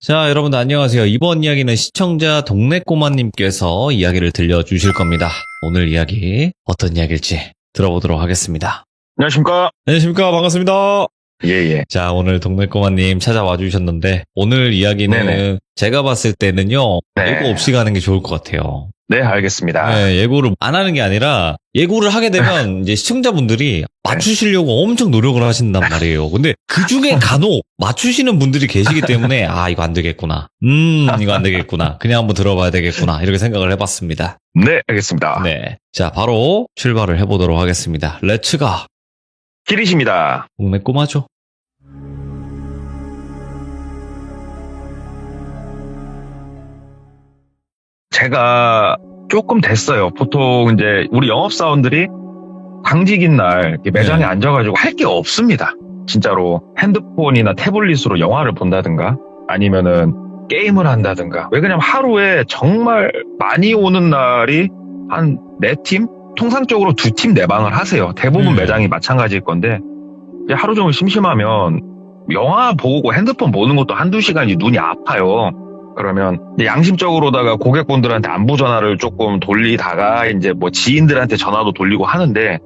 자, 여러분들 안녕하세요. 이번 이야기는 시청자 동네꼬마님께서 이야기를 들려주실 겁니다. 오늘 이야기 어떤 이야기일지 들어보도록 하겠습니다. 안녕하십니까? 안녕하십니까? 반갑습니다. 예. 자, 오늘 동네꼬마님 찾아와 주셨는데 오늘 이야기는 네네. 제가 봤을 때는요. 네. 예고 없이 가는 게 좋을 것 같아요. 네, 알겠습니다. 네, 예고를 안 하는 게 아니라 예고를 하게 되면 이제 시청자분들이 맞추시려고 엄청 노력을 하신단 말이에요. 근데 그 중에 간혹 맞추시는 분들이 계시기 때문에 이거 안 되겠구나. 이거 안 되겠구나. 그냥 한번 들어봐야 되겠구나. 이렇게 생각을 해봤습니다. 네, 알겠습니다. 네. 자, 바로 출발을 해보도록 하겠습니다. 렛츠가. 기리십니다. 동네 꼬마죠. 제가 조금 됐어요. 보통 이제 우리 영업사원들이 당직인 날 이렇게 매장에 네. 앉아가지고 할 게 없습니다. 진짜로 핸드폰이나 태블릿으로 영화를 본다든가 아니면은 게임을 한다든가. 왜 그러냐면 하루에 정말 많이 오는 날이 한 4팀? 통상적으로 2팀 내방을 하세요. 대부분 매장이 마찬가지일 건데 이제 하루 종일 심심하면 영화 보고 핸드폰 보는 것도 한두 시간이 눈이 아파요. 그러면 이제 양심적으로다가 고객분들한테 안부 전화를 조금 돌리다가 이제 뭐 지인들한테 전화도 돌리고 하는데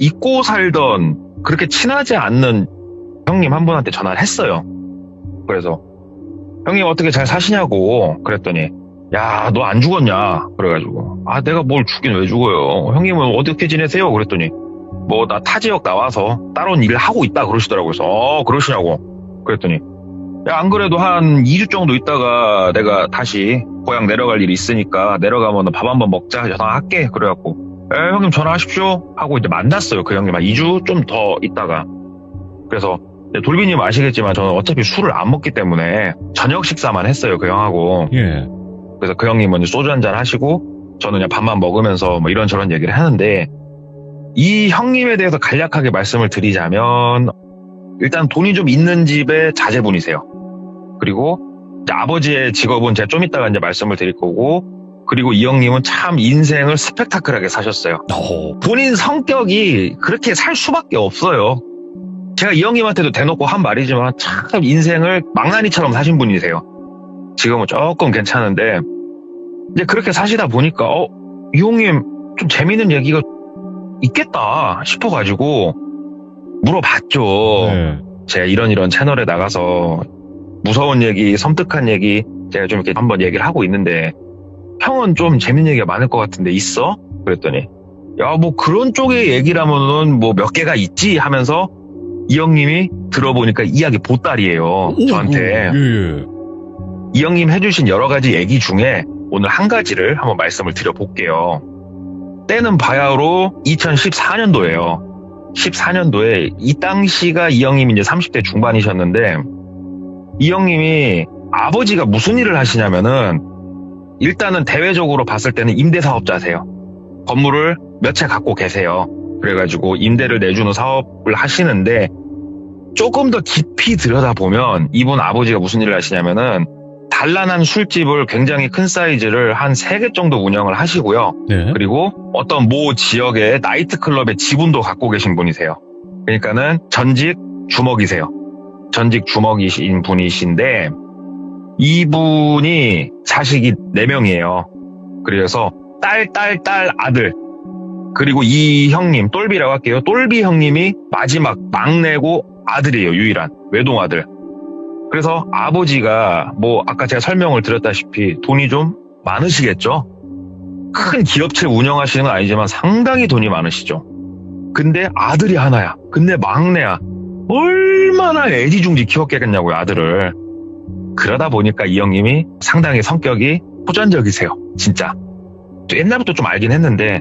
잊고 살던 그렇게 친하지 않는 형님 한 분한테 전화를 했어요. 그래서 형님 어떻게 잘 사시냐고 그랬더니 야, 너 안 죽었냐? 그래가지고 내가 뭘 죽긴 왜 죽어요? 형님은 어떻게 지내세요? 그랬더니 뭐 나 타 지역 나와서 다른 일을 하고 있다 그러시더라고요. 그래서 그러시냐고 그랬더니 야, 안 그래도 한 2주 정도 있다가 내가 다시 고향 내려갈 일이 있으니까 내려가면 밥 한번 먹자 전화할게. 그래갖고 형님 전화하십시오 하고 이제 만났어요. 그 형님 한 2주 좀 더 있다가. 그래서 돌비님 아시겠지만 저는 어차피 술을 안 먹기 때문에 저녁 식사만 했어요. 그 형하고. 예. 그래서 그 형님은 소주 한잔 하시고 저는 그냥 밥만 먹으면서 뭐 이런저런 얘기를 하는데 이 형님에 대해서 간략하게 말씀을 드리자면 일단 돈이 좀 있는 집의 자제분이세요. 그리고 이제 아버지의 직업은 제가 좀 이따가 이제 말씀을 드릴 거고 그리고 이 형님은 참 인생을 스펙타클하게 사셨어요. 본인 성격이 그렇게 살 수밖에 없어요. 제가 이 형님한테도 대놓고 한 말이지만 참 인생을 망나니처럼 사신 분이세요. 지금은 조금 괜찮은데 이제 그렇게 사시다 보니까 이 형님 좀 재밌는 얘기가 있겠다 싶어가지고 물어봤죠. 네. 제가 이런 채널에 나가서 무서운 얘기, 섬뜩한 얘기 제가 좀 이렇게 한번 얘기를 하고 있는데 형은 좀 재밌는 얘기가 많을 것 같은데 있어? 그랬더니 야, 뭐 그런 쪽의 얘기라면은 뭐 몇 개가 있지 하면서 이 형님이 들어보니까 이야기 보따리예요. 저한테. 예. 이 형님 해주신 여러 가지 얘기 중에 오늘 한 가지를 한번 말씀을 드려볼게요. 때는 바야흐로 2014년도예요. 14년도에 이 당시가 이 형님이 이제 30대 중반이셨는데 이 형님이 아버지가 무슨 일을 하시냐면은 일단은 대외적으로 봤을 때는 임대사업자세요. 건물을 몇 채 갖고 계세요. 그래가지고 임대를 내주는 사업을 하시는데 조금 더 깊이 들여다보면 이분 아버지가 무슨 일을 하시냐면은 단란한 술집을 굉장히 큰 사이즈를 한 3개 정도 운영을 하시고요. 네. 그리고 어떤 모 지역의 나이트클럽의 지분도 갖고 계신 분이세요. 그러니까는 전직 주먹이세요. 전직 주먹이신 분이신데 이분이 자식이 4명이에요. 그래서 딸, 아들 그리고 이 형님, 똘비라고 할게요. 똘비 형님이 마지막 막내고 아들이에요. 유일한 외동아들. 그래서 아버지가 뭐 아까 제가 설명을 드렸다시피 돈이 좀 많으시겠죠? 큰 기업체 운영하시는 건 아니지만 상당히 돈이 많으시죠. 근데 아들이 하나야. 근데 막내야. 얼마나 애지중지 키웠겠냐고요, 아들을. 그러다 보니까 이 형님이 상당히 성격이 호전적이세요. 진짜. 옛날부터 좀 알긴 했는데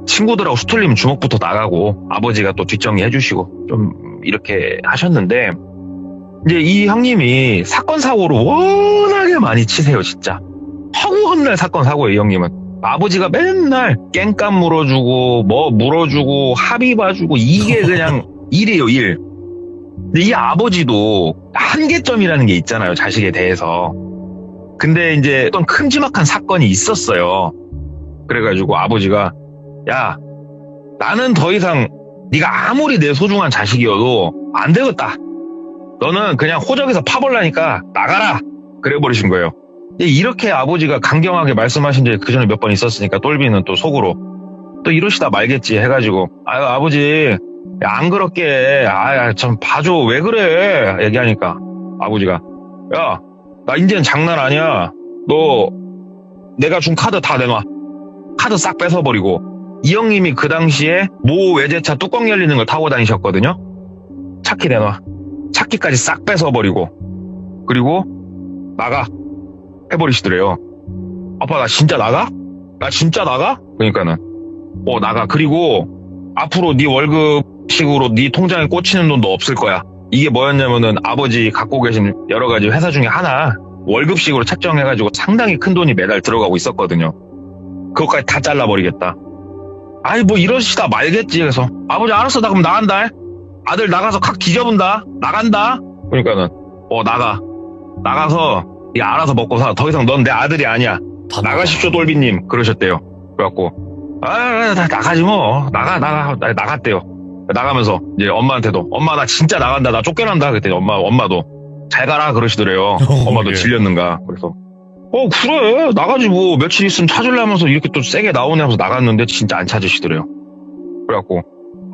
친구들하고 수틀리면 주먹부터 나가고 아버지가 또 뒷정리 해주시고 좀 이렇게 하셨는데 이제 이 형님이 사건 사고를 워낙에 많이 치세요. 진짜 허구헌날 사건 사고예요. 이 형님은 아버지가 맨날 깽값 물어주고 뭐 물어주고 합의 봐주고 이게 그냥 일이에요. 일. 근데 이 아버지도 한계점이라는 게 있잖아요. 자식에 대해서. 근데 이제 어떤 큼지막한 사건이 있었어요. 그래가지고 아버지가 야, 나는 더 이상 네가 아무리 내 소중한 자식이어도 안 되겠다. 너는 그냥 호적에서 파벌라니까 나가라. 그래 버리신 거예요. 이렇게 아버지가 강경하게 말씀하신 적이 그 전에 몇 번 있었으니까 똘비는 또 속으로 또 이러시다 말겠지 해가지고 아유 아버지 야, 안 그렇게 좀 봐줘 왜 그래 얘기하니까 아버지가 야 나 이제는 장난 아니야 너 내가 준 카드 다 내놔 카드 싹 뺏어버리고 이 형님이 그 당시에 모 외제차 뚜껑 열리는 걸 타고 다니셨거든요. 차키 내놔 차키까지 싹 뺏어버리고 그리고 나가 해버리시더래요. 아빠 나 진짜 나가? 나 진짜 나가? 그러니까는 나가. 그리고 앞으로 네 월급식으로 네 통장에 꽂히는 돈도 없을 거야. 이게 뭐였냐면은 아버지 갖고 계신 여러 가지 회사 중에 하나 월급식으로 책정해가지고 상당히 큰 돈이 매달 들어가고 있었거든요. 그것까지 다 잘라버리겠다. 아이 뭐 이러시다 말겠지. 그래서 아버지 알았어 나 그럼 나간다. 아들 나가서 칵 뒤져본다. 나간다. 그러니까는 나가. 나가서 네 알아서 먹고 사. 더 이상 넌 내 아들이 아니야. 나가십시오 똘비님 그러셨대요. 그래갖고 나가지 뭐 나갔대요. 나가면서 이제 엄마한테도 엄마 나 진짜 나간다 나 쫓겨난다 그랬더니 엄마도 잘 가라 그러시더래요. 엄마도 예. 질렸는가. 그래서 그래 나가지 뭐 며칠 있으면 찾으려면서 이렇게 또 세게 나오네 하면서 나갔는데 진짜 안 찾으시더래요. 그래갖고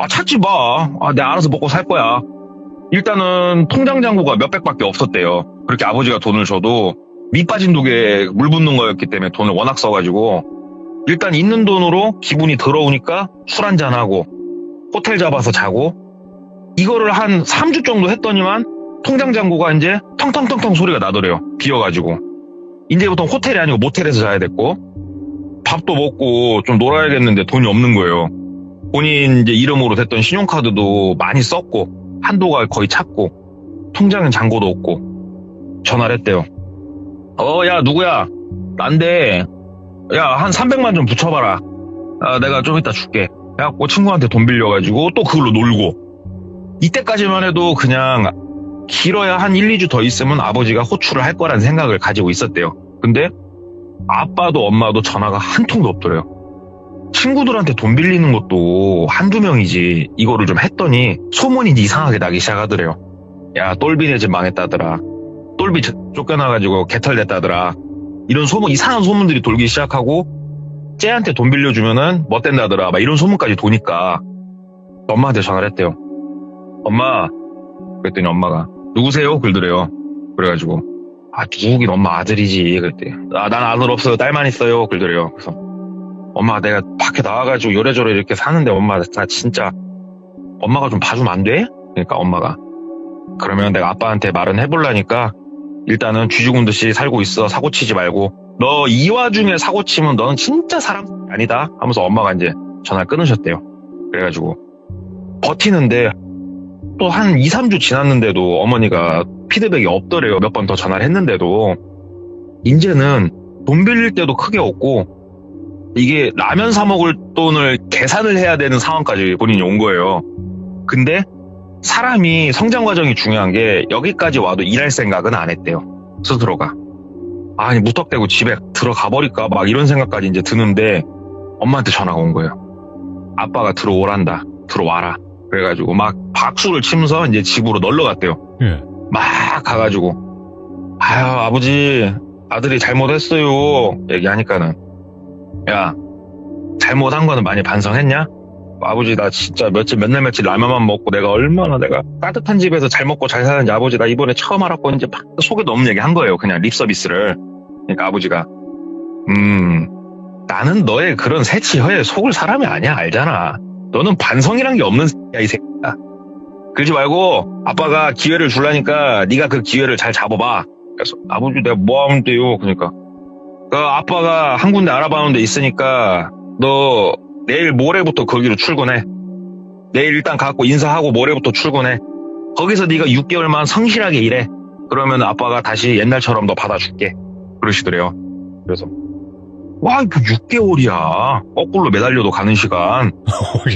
찾지 마. 내가 알아서 먹고 살 거야. 일단은 통장 잔고가 몇백밖에 없었대요. 그렇게 아버지가 돈을 줘도 밑 빠진 독에 물 붓는 거였기 때문에 돈을 워낙 써가지고 일단 있는 돈으로 기분이 더러우니까 술 한잔하고 호텔 잡아서 자고 이거를 한 3주 정도 했더니만 통장 잔고가 이제 텅텅텅텅 소리가 나더래요. 비어가지고 이제부터 호텔이 아니고 모텔에서 자야 됐고 밥도 먹고 좀 놀아야겠는데 돈이 없는 거예요. 본인 이제 이름으로 됐던 신용카드도 많이 썼고 한도가 거의 찼고 통장엔 잔고도 없고 전화를 했대요. 야 누구야? 난데 야 한 300만 좀 붙여봐라. 내가 좀 이따 줄게. 해갖고 친구한테 돈 빌려가지고 또 그걸로 놀고 이때까지만 해도 그냥 길어야 한 1, 2주 더 있으면 아버지가 호출을 할 거라는 생각을 가지고 있었대요. 근데 아빠도 엄마도 전화가 한 통도 없더래요. 친구들한테 돈 빌리는 것도 한두 명이지 이거를 좀 했더니 소문이 이상하게 나기 시작하더래요. 야 똘비네 집 망했다더라. 똘비 쫓겨나가지고 개털됐다더라. 이런 이상한 소문들이 돌기 시작하고 쟤한테 돈 빌려주면은 멋된다더라 막 이런 소문까지 도니까 엄마한테 전화를 했대요. 엄마 그랬더니 엄마가 누구세요? 그러더래요. 그래가지고 누구긴 엄마 아들이지 그랬대. 난 아들 없어요 딸만 있어요 그러더래요. 그래서 엄마 내가 밖에 나와가지고 요래저래 이렇게 사는데 엄마 나 진짜 엄마가 좀 봐주면 안 돼? 그러니까 엄마가 그러면 내가 아빠한테 말은 해보려니까 일단은 쥐죽은 듯이 살고 있어 사고치지 말고 너 이 와중에 사고치면 너는 진짜 사람 아니다 하면서 엄마가 이제 전화를 끊으셨대요. 그래가지고 버티는데 또 한 2, 3주 지났는데도 어머니가 피드백이 없더래요. 몇 번 더 전화를 했는데도 이제는 돈 빌릴 때도 크게 없고 이게 라면 사 먹을 돈을 계산을 해야 되는 상황까지 본인이 온 거예요. 근데 사람이 성장 과정이 중요한 게 여기까지 와도 일할 생각은 안 했대요. 스스로가. 아니 무턱대고 집에 들어가 버릴까 막 이런 생각까지 이제 드는데 엄마한테 전화가 온 거예요. 아빠가 들어오란다. 들어와라. 그래가지고 막 박수를 치면서 이제 집으로 놀러 갔대요. 예. 막 가가지고 아버지 아들이 잘못했어요 얘기하니까는 야 잘못한 거는 많이 반성했냐? 아버지 나 진짜 몇날 며칠 라면만 먹고 내가 얼마나 내가 따뜻한 집에서 잘 먹고 잘 사는지 아버지 나 이번에 처음 알았고 이제 막 속에도 없는 얘기 한 거예요. 그냥 립 서비스를. 그러니까 아버지가 나는 너의 그런 새치혀에 속을 사람이 아니야 알잖아. 너는 반성이란 게 없는 새끼야 이 새끼야. 그러지 말고 아빠가 기회를 주려니까 네가 그 기회를 잘 잡아봐. 그래서 아버지 내가 뭐 하면 돼요? 그러니까 그 아빠가 한 군데 알아봐놓은 데 있으니까 너 내일 모레부터 거기로 출근해. 내일 일단 가고 인사하고 모레부터 출근해. 거기서 네가 6개월만 성실하게 일해. 그러면 아빠가 다시 옛날처럼 너 받아줄게. 그러시더래요. 그래서 와 이거 6개월이야. 거꾸로 매달려도 가는 시간.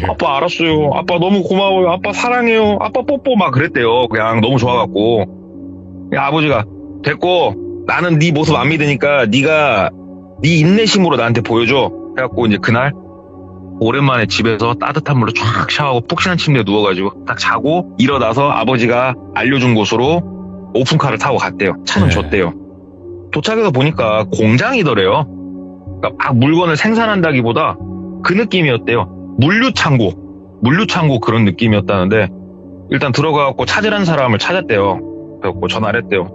예. 아빠 알았어요. 아빠 너무 고마워요. 아빠 사랑해요. 아빠 뽀뽀 막 그랬대요. 그냥 너무 좋아갖고. 야, 아버지가 됐고 나는 네 모습 안 믿으니까 네가 네 인내심으로 나한테 보여줘. 해갖고 이제 그날 오랜만에 집에서 따뜻한 물로 쫙 샤워하고 푹신한 침대에 누워가지고 딱 자고 일어나서 아버지가 알려준 곳으로 오픈카를 타고 갔대요. 차는 네. 줬대요. 도착해서 보니까 공장이더래요. 그러니까 막 물건을 생산한다기보다 그 느낌이었대요. 물류창고 그런 느낌이었다는데 일단 들어가갖고 찾으란 사람을 찾았대요. 그래갖고 전화를 했대요.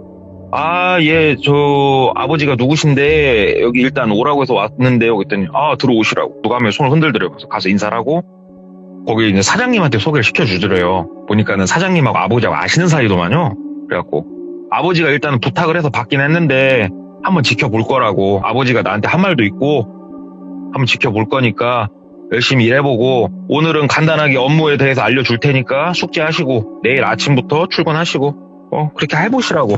저 아버지가 누구신데 여기 일단 오라고 해서 왔는데요. 그랬더니 들어오시라고. 누가 하면 손을 흔들더래요. 그래서 가서 인사를 하고 거기 이제 사장님한테 소개를 시켜주더래요. 보니까는 사장님하고 아버지하고 아시는 사이더만요. 그래갖고 아버지가 일단은 부탁을 해서 받긴 했는데 한번 지켜볼 거라고. 아버지가 나한테 한 말도 있고 한번 지켜볼 거니까 열심히 일해보고 오늘은 간단하게 업무에 대해서 알려줄 테니까 숙제하시고 내일 아침부터 출근하시고 그렇게 해보시라고.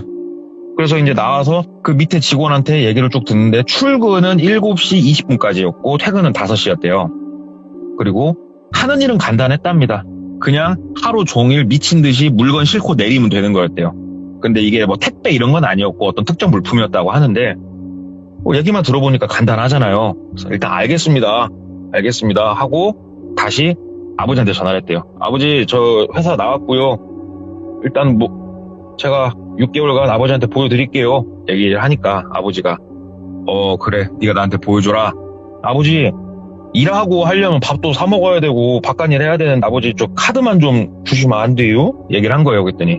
그래서 이제 나와서 그 밑에 직원한테 얘기를 쭉 듣는데 출근은 7시 20분까지였고 퇴근은 5시였대요. 그리고 하는 일은 간단했답니다. 그냥 하루 종일 미친 듯이 물건 싣고 내리면 되는 거였대요. 근데 이게 뭐 택배 이런 건 아니었고 어떤 특정 물품이었다고 하는데 얘기만 들어보니까 간단하잖아요. 그래서 일단 알겠습니다 하고 다시 아버지한테 전화를 했대요. 아버지 저 회사 나왔고요. 일단 제가 6개월간 아버지한테 보여드릴게요. 얘기를 하니까 아버지가 그래 네가 나한테 보여줘라. 아버지 일하고 하려면 밥도 사 먹어야 되고 바깥일 해야 되는데 아버지 저 카드만 좀 주시면 안 돼요? 얘기를 한 거예요. 그랬더니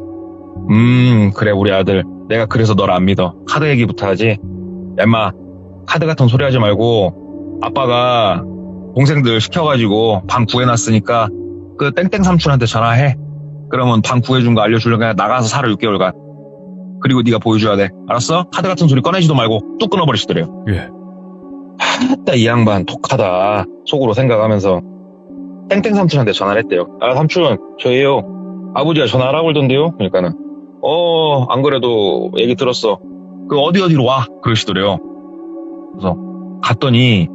그래 우리 아들 내가 그래서 널 안 믿어. 카드 얘기부터 하지. 엠마 카드 같은 소리 하지 말고 아빠가 동생들 시켜가지고 방 구해놨으니까 그 땡땡 삼촌한테 전화해. 그러면 방 구해준 거 알려주려고 그냥 나가서 살아 6개월간. 그리고 네가 보여줘야 돼. 알았어? 카드 같은 소리 꺼내지도 말고 뚝 끊어버리시더래요. 예. 하따 이 양반 독하다 속으로 생각하면서 땡땡 삼촌한테 전화를 했대요. 삼촌 저예요. 아버지가 전화하라고 그러던데요. 그러니까는 안 그래도 얘기 들었어. 그 어디로 와 그러시더래요. 그래서 갔더니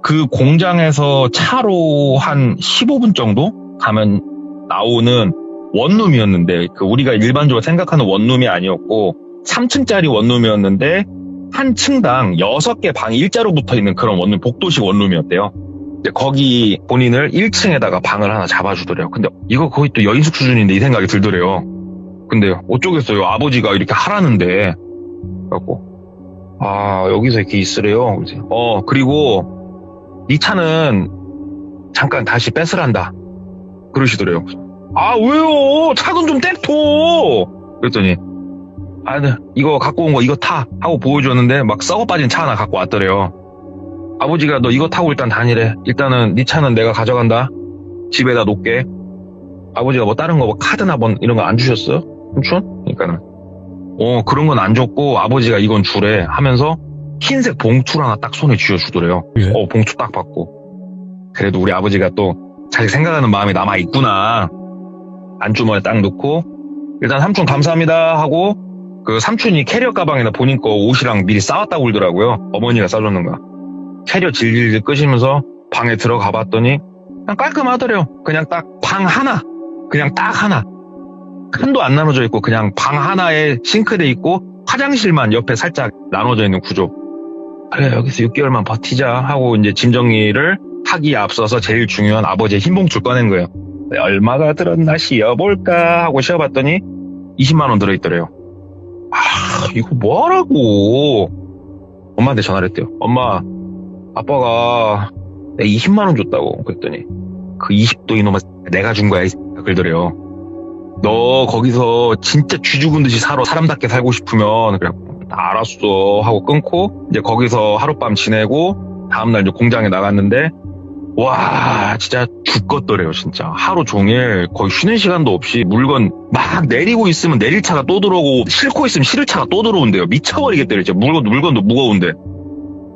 그 공장에서 차로 한 15분 정도 가면 나오는 원룸이었는데 그 우리가 일반적으로 생각하는 원룸이 아니었고 3층짜리 원룸이었는데 한 층당 6개 방이 일자로 붙어있는 그런 원룸, 복도식 원룸이었대요. 근데 거기 본인을 1층에다가 방을 하나 잡아주더래요. 근데 이거 거의 또 여인숙 수준인데 이 생각이 들더래요. 근데 어쩌겠어요. 아버지가 이렇게 하라는데. 그래갖고 여기서 이렇게 있으래요. 그리고 네 차는 잠깐 다시 뺏으란다 그러시더래요. 왜요? 차는 좀 떼토. 그랬더니 네, 이거 갖고 온 거 이거 타 하고 보여줬는데 막 썩어 빠진 차 하나 갖고 왔더래요. 아버지가 너 이거 타고 일단 다니래. 일단은 네 차는 내가 가져간다. 집에다 놓게. 아버지가 뭐 다른 거 카드나 이런 거 안 주셨어요? 삼촌? 그러니까는 그런 건 안 줬고 아버지가 이건 주래 하면서 흰색 봉투를 하나 딱 손에 쥐어주더래요. 예? 봉투 딱 받고 그래도 우리 아버지가 또 자기 생각하는 마음이 남아있구나. 안주머니에 딱 넣고 일단 삼촌 감사합니다 하고 그 삼촌이 캐리어 가방에다 본인 거 옷이랑 미리 싸왔다고 그러더라고요. 어머니가 싸줬는 거야. 캐리어 질질 끄시면서 방에 들어가 봤더니 그냥 깔끔하더래요. 그냥 딱 방 하나. 그냥 딱 하나. 칸도 안 나눠져 있고 그냥 방 하나에 싱크대 있고 화장실만 옆에 살짝 나눠져 있는 구조. 그래 여기서 6개월만 버티자 하고 이제 짐 정리를 하기에 앞서서 제일 중요한 아버지의 흰 봉투를 꺼낸 거예요. 얼마가 들었나 씌어볼까 하고 씌어봤더니 20만 원 들어있더래요. 이거 뭐하라고. 엄마한테 전화를 했대요. 엄마 아빠가 내가 20만 원 줬다고. 그랬더니 그 20도 이놈아 내가 준 거야 그러더래요. 너 거기서 진짜 쥐 죽은 듯이 살아 사람답게 살고 싶으면 그냥 알았어 하고 끊고 이제 거기서 하룻밤 지내고 다음날 이제 공장에 나갔는데 와 진짜 죽겠더래요. 진짜 하루 종일 거의 쉬는 시간도 없이 물건 막 내리고 있으면 내릴 차가 또 들어오고 싣고 있으면 실을 차가 또 들어온대요. 미쳐버리겠대요. 진짜 물건도 무거운데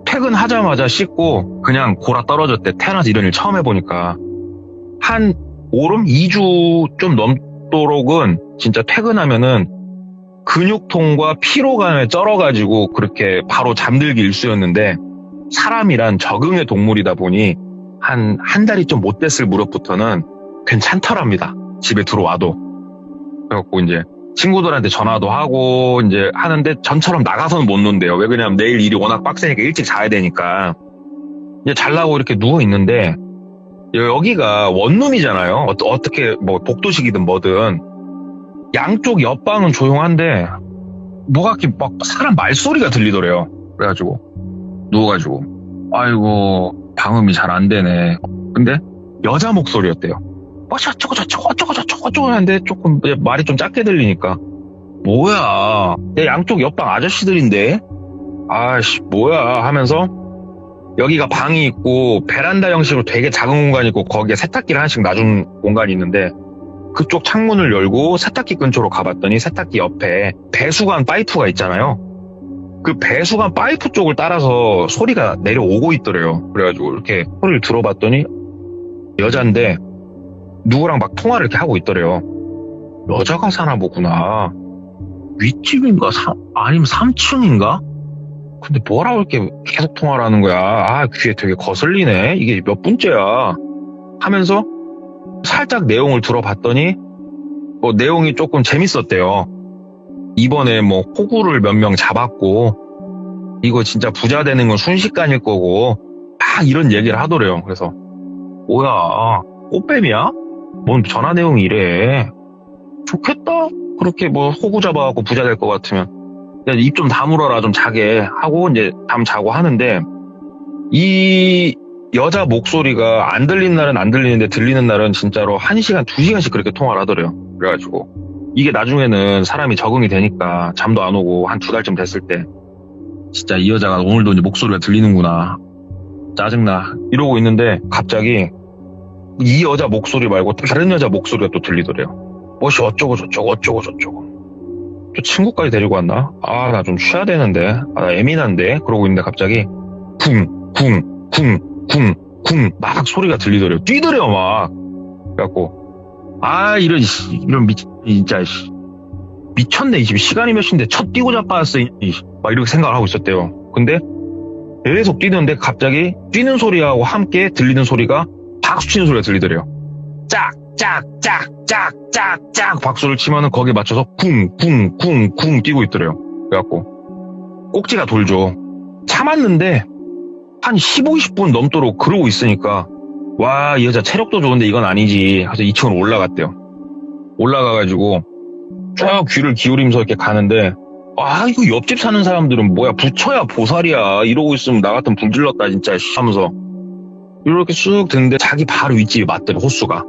퇴근하자마자 씻고 그냥 골아 떨어졌대. 태어나서 이런 일 처음 해보니까 한 오름 2주 좀 넘도록은 진짜 퇴근하면은 근육통과 피로감에 쩔어가지고 그렇게 바로 잠들기 일쑤였는데 사람이란 적응의 동물이다 보니 한 달이 좀 못 됐을 무렵부터는 괜찮더랍니다. 집에 들어와도. 그래갖고 이제 친구들한테 전화도 하고 이제 하는데 전처럼 나가서는 못 논대요. 왜 그러냐면 내일 일이 워낙 빡세니까 일찍 자야 되니까. 이제 잘라고 이렇게 누워 있는데 여기가 원룸이잖아요. 어떻게 뭐 복도식이든 뭐든 양쪽 옆방은 조용한데 뭐가 이렇게 막 사람 말소리가 들리더래요. 그래가지고 누워가지고 아이고 방음이 잘 안 되네. 근데 여자 목소리였대요. 어쩌고 저쩌고 어쩌고 저쩌고 어쩌고 하는데 조금 말이 좀 작게 들리니까 뭐야 내 양쪽 옆방 아저씨들인데 아씨 뭐야 하면서 여기가 방이 있고 베란다 형식으로 되게 작은 공간이 있고 거기에 세탁기를 하나씩 놔준 공간이 있는데 그쪽 창문을 열고 세탁기 근처로 가봤더니 세탁기 옆에 배수관 파이프가 있잖아요. 그 배수관 파이프 쪽을 따라서 소리가 내려오고 있더래요. 그래가지고 이렇게 소리를 들어봤더니 여잔데 누구랑 막 통화를 이렇게 하고 있더래요. 여자가 사나 보구나. 윗집인가 아니면 3층인가? 근데 뭐라고 이렇게 계속 통화를 하는 거야. 아 귀에 되게 거슬리네. 이게 몇 분째야 하면서 살짝 내용을 들어봤더니 내용이 조금 재밌었대요. 이번에 뭐 호구를 몇 명 잡았고 이거 진짜 부자 되는 건 순식간일 거고 막 이런 얘기를 하더래요. 그래서 뭐야 꽃뱀이야? 뭔 전화 내용이 이래. 좋겠다. 그렇게 뭐 호구 잡아갖고 부자 될 것 같으면 입 좀 다물어라 좀 자게 하고 이제 잠 자고 하는데 이 여자 목소리가 안 들리는 날은 안 들리는데 들리는 날은 진짜로 1시간, 2시간씩 그렇게 통화를 하더래요. 그래가지고 이게 나중에는 사람이 적응이 되니까 잠도 안 오고 한 2달쯤 됐을 때 진짜 이 여자가 오늘도 이제 목소리가 들리는구나. 짜증나. 이러고 있는데 갑자기 이 여자 목소리 말고 다른 여자 목소리가 또 들리더래요. 뭐시 어쩌고 저쩌고 어쩌고 저쩌고. 또 친구까지 데리고 왔나? 아, 나 좀 쉬어야 되는데. 아, 나 예민한데. 그러고 있는데 갑자기 쿵, 쿵, 쿵, 쿵, 쿵 막 소리가 들리더래요. 뛰더래요 막. 그래갖고 아 이런 진짜 미쳤네. 이 집 시간이 몇 시인데 첫 뛰고 자빠졌어. 막 이렇게 생각을 하고 있었대요. 근데 계속 뛰는데 갑자기 뛰는 소리하고 함께 들리는 소리가 박수 치는 소리가 들리더래요. 짝, 짝, 짝, 짝, 짝, 짝 박수를 치면은 거기에 맞춰서 쿵, 쿵, 쿵, 쿵 뛰고 있더래요. 그래갖고 꼭지가 돌죠. 참았는데 한 15, 20분 넘도록 그러고 있으니까 와, 이 여자 체력도 좋은데 이건 아니지. 그래서 2층으로 올라갔대요. 올라가가지고 쭉 귀를 기울이면서 이렇게 가는데 아, 이거 옆집 사는 사람들은 뭐야 부처야 보살이야 이러고 있으면 나 같은 불질렀다 진짜 하면서 이렇게 쑥 듣는데 자기 바로 윗집이 맞더래 호수가.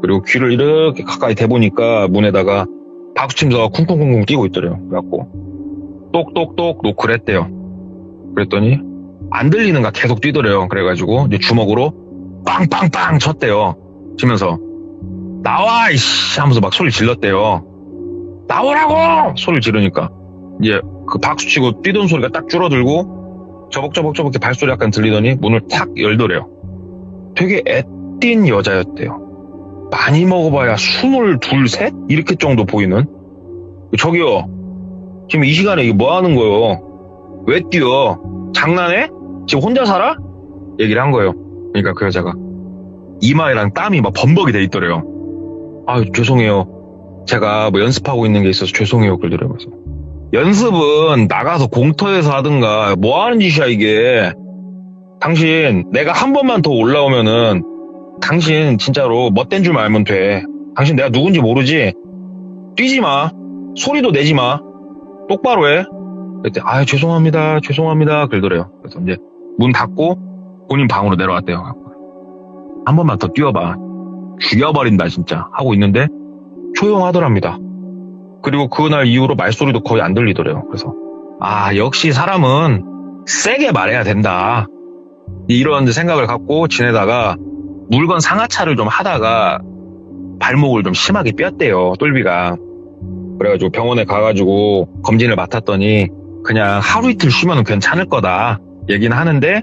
그리고 귀를 이렇게 가까이 대보니까 문에다가 박수치면서 쿵쿵쿵쿵 뛰고 있더래요. 그래갖고 똑똑똑 노크를 했대요. 그랬더니 안 들리는가 계속 뛰더래요. 그래가지고 이제 주먹으로 빵빵빵 쳤대요. 치면서 나와 이씨 하면서 막 소리 질렀대요. 나오라고 소리를 지르니까 이제 그 박수치고 뛰던 소리가 딱 줄어들고 저벅저벅 발소리 약간 들리더니 문을 탁 열더래요. 되게 애띤 여자였대요. 많이 먹어봐야 22, 셋? 이렇게 정도 보이는. 저기요 지금 이 시간에 이게 뭐 하는 거요? 왜 뛰어? 장난해? 지금 혼자 살아? 얘기를 한 거예요. 그러니까 그 여자가 이마에랑 땀이 막 범벅이 돼 있더래요. 아유 죄송해요. 제가 뭐 연습하고 있는 게 있어서 죄송해요. 그러더래요. 그래서 연습은 나가서 공터에서 하든가 뭐 하는 짓이야 이게. 당신 내가 한 번만 더 올라오면은 당신 진짜로 멋된 줄 알면 돼. 당신 내가 누군지 모르지? 뛰지 마. 소리도 내지 마. 똑바로 해. 그랬더니 아유 죄송합니다. 그러더래요. 그래서 이제 문 닫고 본인 방으로 내려왔대요. 한 번만 더 뛰어봐. 죽여버린다 진짜 하고 있는데 조용하더랍니다. 그리고 그날 이후로 말소리도 거의 안 들리더래요. 그래서 아 역시 사람은 세게 말해야 된다 이런 생각을 갖고 지내다가 물건 상하차를 좀 하다가 발목을 좀 심하게 뼈었대요. 똘비가. 그래가지고 병원에 가가지고 검진을 맡았더니 그냥 하루 이틀 쉬면 괜찮을 거다 얘기는 하는데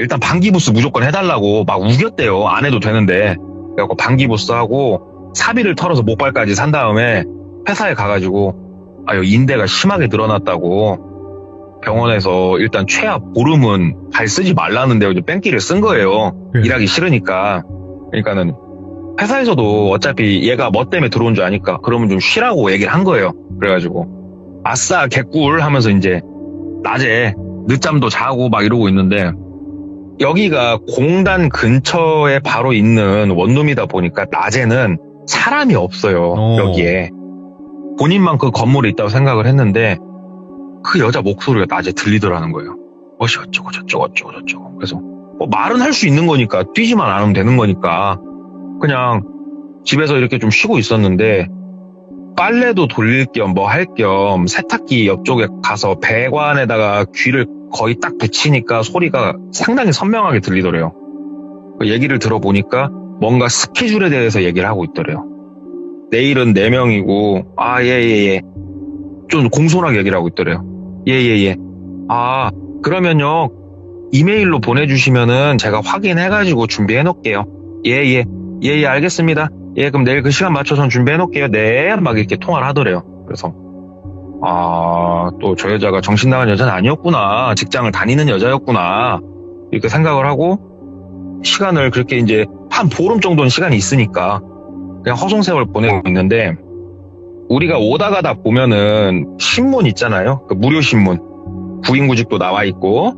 일단 방기부스 무조건 해달라고 막 우겼대요. 안 해도 되는데. 그래갖고 방기부스 하고 사비를 털어서 목발까지 산 다음에 회사에 가가지고 아, 인대가 심하게 늘어났다고 병원에서 일단 최악 보름은 발 쓰지 말라는데 이제 뺑기를 쓴 거예요. 일하기 싫으니까. 그러니까는 회사에서도 어차피 얘가 뭐 때문에 들어온 줄 아니까 그러면 좀 쉬라고 얘기를 한 거예요. 그래가지고 아싸 개꿀 하면서 이제 낮에 늦잠도 자고 막 이러고 있는데 여기가 공단 근처에 바로 있는 원룸이다 보니까 낮에는 사람이 없어요. 여기에. 본인만 그 건물에 있다고 생각을 했는데 그 여자 목소리가 낮에 들리더라는 거예요. 뭐시 어쩌고 저쩌고 어쩌고 저쩌고. 그래서 뭐 말은 할 수 있는 거니까 뛰지만 않으면 되는 거니까 그냥 집에서 이렇게 좀 쉬고 있었는데 빨래도 돌릴 겸 뭐 할 겸 세탁기 옆쪽에 가서 배관에다가 귀를 거의 딱 붙이니까 소리가 상당히 선명하게 들리더래요. 그 얘기를 들어보니까 뭔가 스케줄에 대해서 얘기를 하고 있더래요. 내일은 4명이고 예. 좀 공손하게 얘기를 하고 있더래요. 예. 그러면요 이메일로 보내주시면은 제가 확인해가지고 준비해 놓을게요. 예, 알겠습니다. 예, 그럼 내일 그 시간 맞춰서 준비해 놓을게요. 네, 막 이렇게 통화를 하더래요. 그래서 또 저 여자가 정신 나간 여자는 아니었구나. 직장을 다니는 여자였구나. 이렇게 생각을 하고 시간을 그렇게 이제 한 보름 정도는 시간이 있으니까 그냥 허송세월 보내고 있는데 우리가 오다 가다 보면은 신문 있잖아요. 그 무료 신문. 구인구직도 나와 있고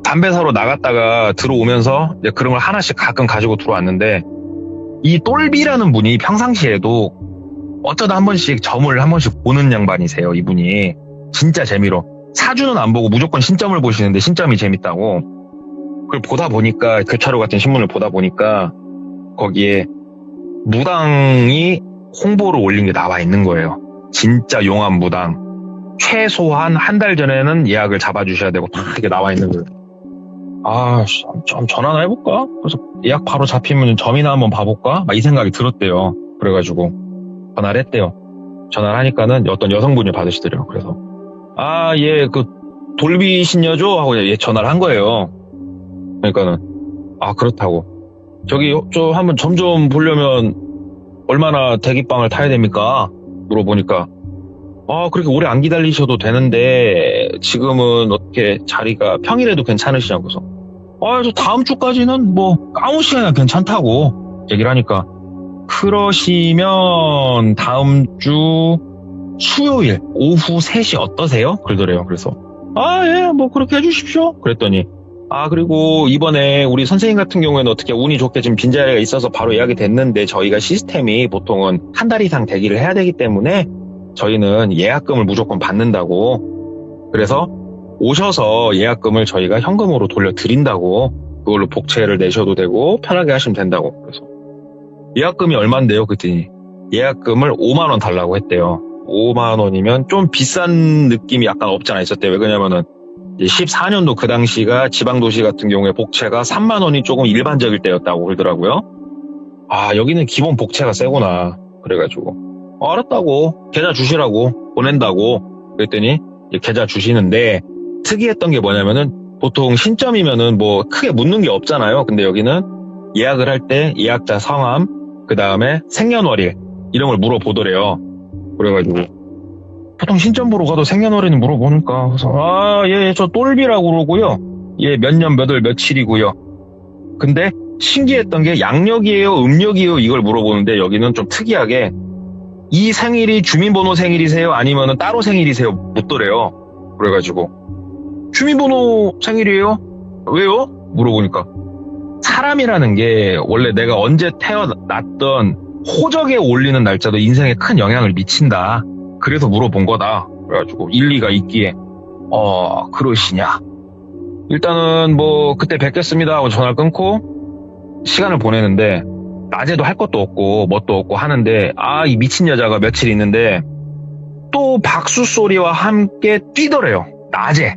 담배 사러 나갔다가 들어오면서 이제 그런 걸 하나씩 가끔 가지고 들어왔는데 이 똘비라는 분이 평상시에도 어쩌다 한 번씩 점을 한 번씩 보는 양반이세요. 이분이 진짜 재미로 사주는 안 보고 무조건 신점을 보시는데 신점이 재밌다고 그걸 보다 보니까 교차로 같은 신문을 보다 보니까 거기에 무당이 홍보를 올린 게 나와 있는 거예요. 진짜 용암 무당 최소한 한 달 전에는 예약을 잡아주셔야 되고 다 이렇게 나와 있는 거예요. 좀 전화나 해볼까? 그래서 예약 바로 잡히면 점이나 한번 봐볼까? 막 이 생각이 들었대요. 그래가지고 전화를 했대요. 전화를 하니까는 어떤 여성분이 받으시더래요. 그래서 예, 그 돌비 신녀죠? 하고 전화를 한 거예요. 그러니까는 그렇다고 저기 저 한번 점 좀 보려면 얼마나 대기빵을 타야 됩니까? 물어보니까 그렇게 오래 안 기다리셔도 되는데 지금은 어떻게 자리가 평일에도 괜찮으시냐고 해서 저 다음 주까지는 뭐 아무 시간이나 괜찮다고 얘기를 하니까 그러시면 다음 주 수요일 오후 3시 어떠세요? 그러더래요. 그래서 예, 뭐 그렇게 해주십시오. 그랬더니 그리고 이번에 우리 선생님 같은 경우에는 어떻게 운이 좋게 지금 빈자리가 있어서 바로 예약이 됐는데 저희가 시스템이 보통은 한 달 이상 대기를 해야 되기 때문에 저희는 예약금을 무조건 받는다고 그래서 오셔서 예약금을 저희가 현금으로 돌려드린다고 그걸로 복채를 내셔도 되고 편하게 하시면 된다고 그래서 예약금이 얼만데요? 그랬더니 예약금을 5만 원 달라고 했대요. 5만 원이면 좀 비싼 느낌이 약간 없지 않아 있었대요. 왜 그러냐면은 14년도 그 당시가 지방도시 같은 경우에 복채가 3만 원이 조금 일반적일 때였다고 그러더라고요. 여기는 기본 복채가 세구나. 그래가지고 알았다고 계좌 주시라고 보낸다고 그랬더니 계좌 주시는데 특이했던 게 뭐냐면은 보통 신점이면은 뭐 크게 묻는 게 없잖아요. 근데 여기는 예약을 할 때 예약자 성함 그 다음에 생년월일 이런 걸 물어보더래요. 그래가지고 보통 신점 보러 가도 생년월일은 물어보니까 그래서 예, 저 똘비라고 그러고요. 예, 몇 년 몇 월 며칠이고요. 근데 신기했던 게 양력이에요, 음력이에요 이걸 물어보는데 여기는 좀 특이하게 이 생일이 주민번호 생일이세요? 아니면은 따로 생일이세요? 묻더래요. 그래가지고 주민번호 생일이에요? 왜요? 물어보니까 사람이라는 게 원래 내가 언제 태어났던 호적에 올리는 날짜도 인생에 큰 영향을 미친다. 그래서 물어본 거다. 그래가지고 일리가 있기에 그러시냐. 일단은 뭐 그때 뵙겠습니다 하고 전화를 끊고 시간을 보내는데 낮에도 할 것도 없고 뭣도 없고 하는데 이 미친 여자가 며칠 있는데 또 박수 소리와 함께 뛰더래요. 낮에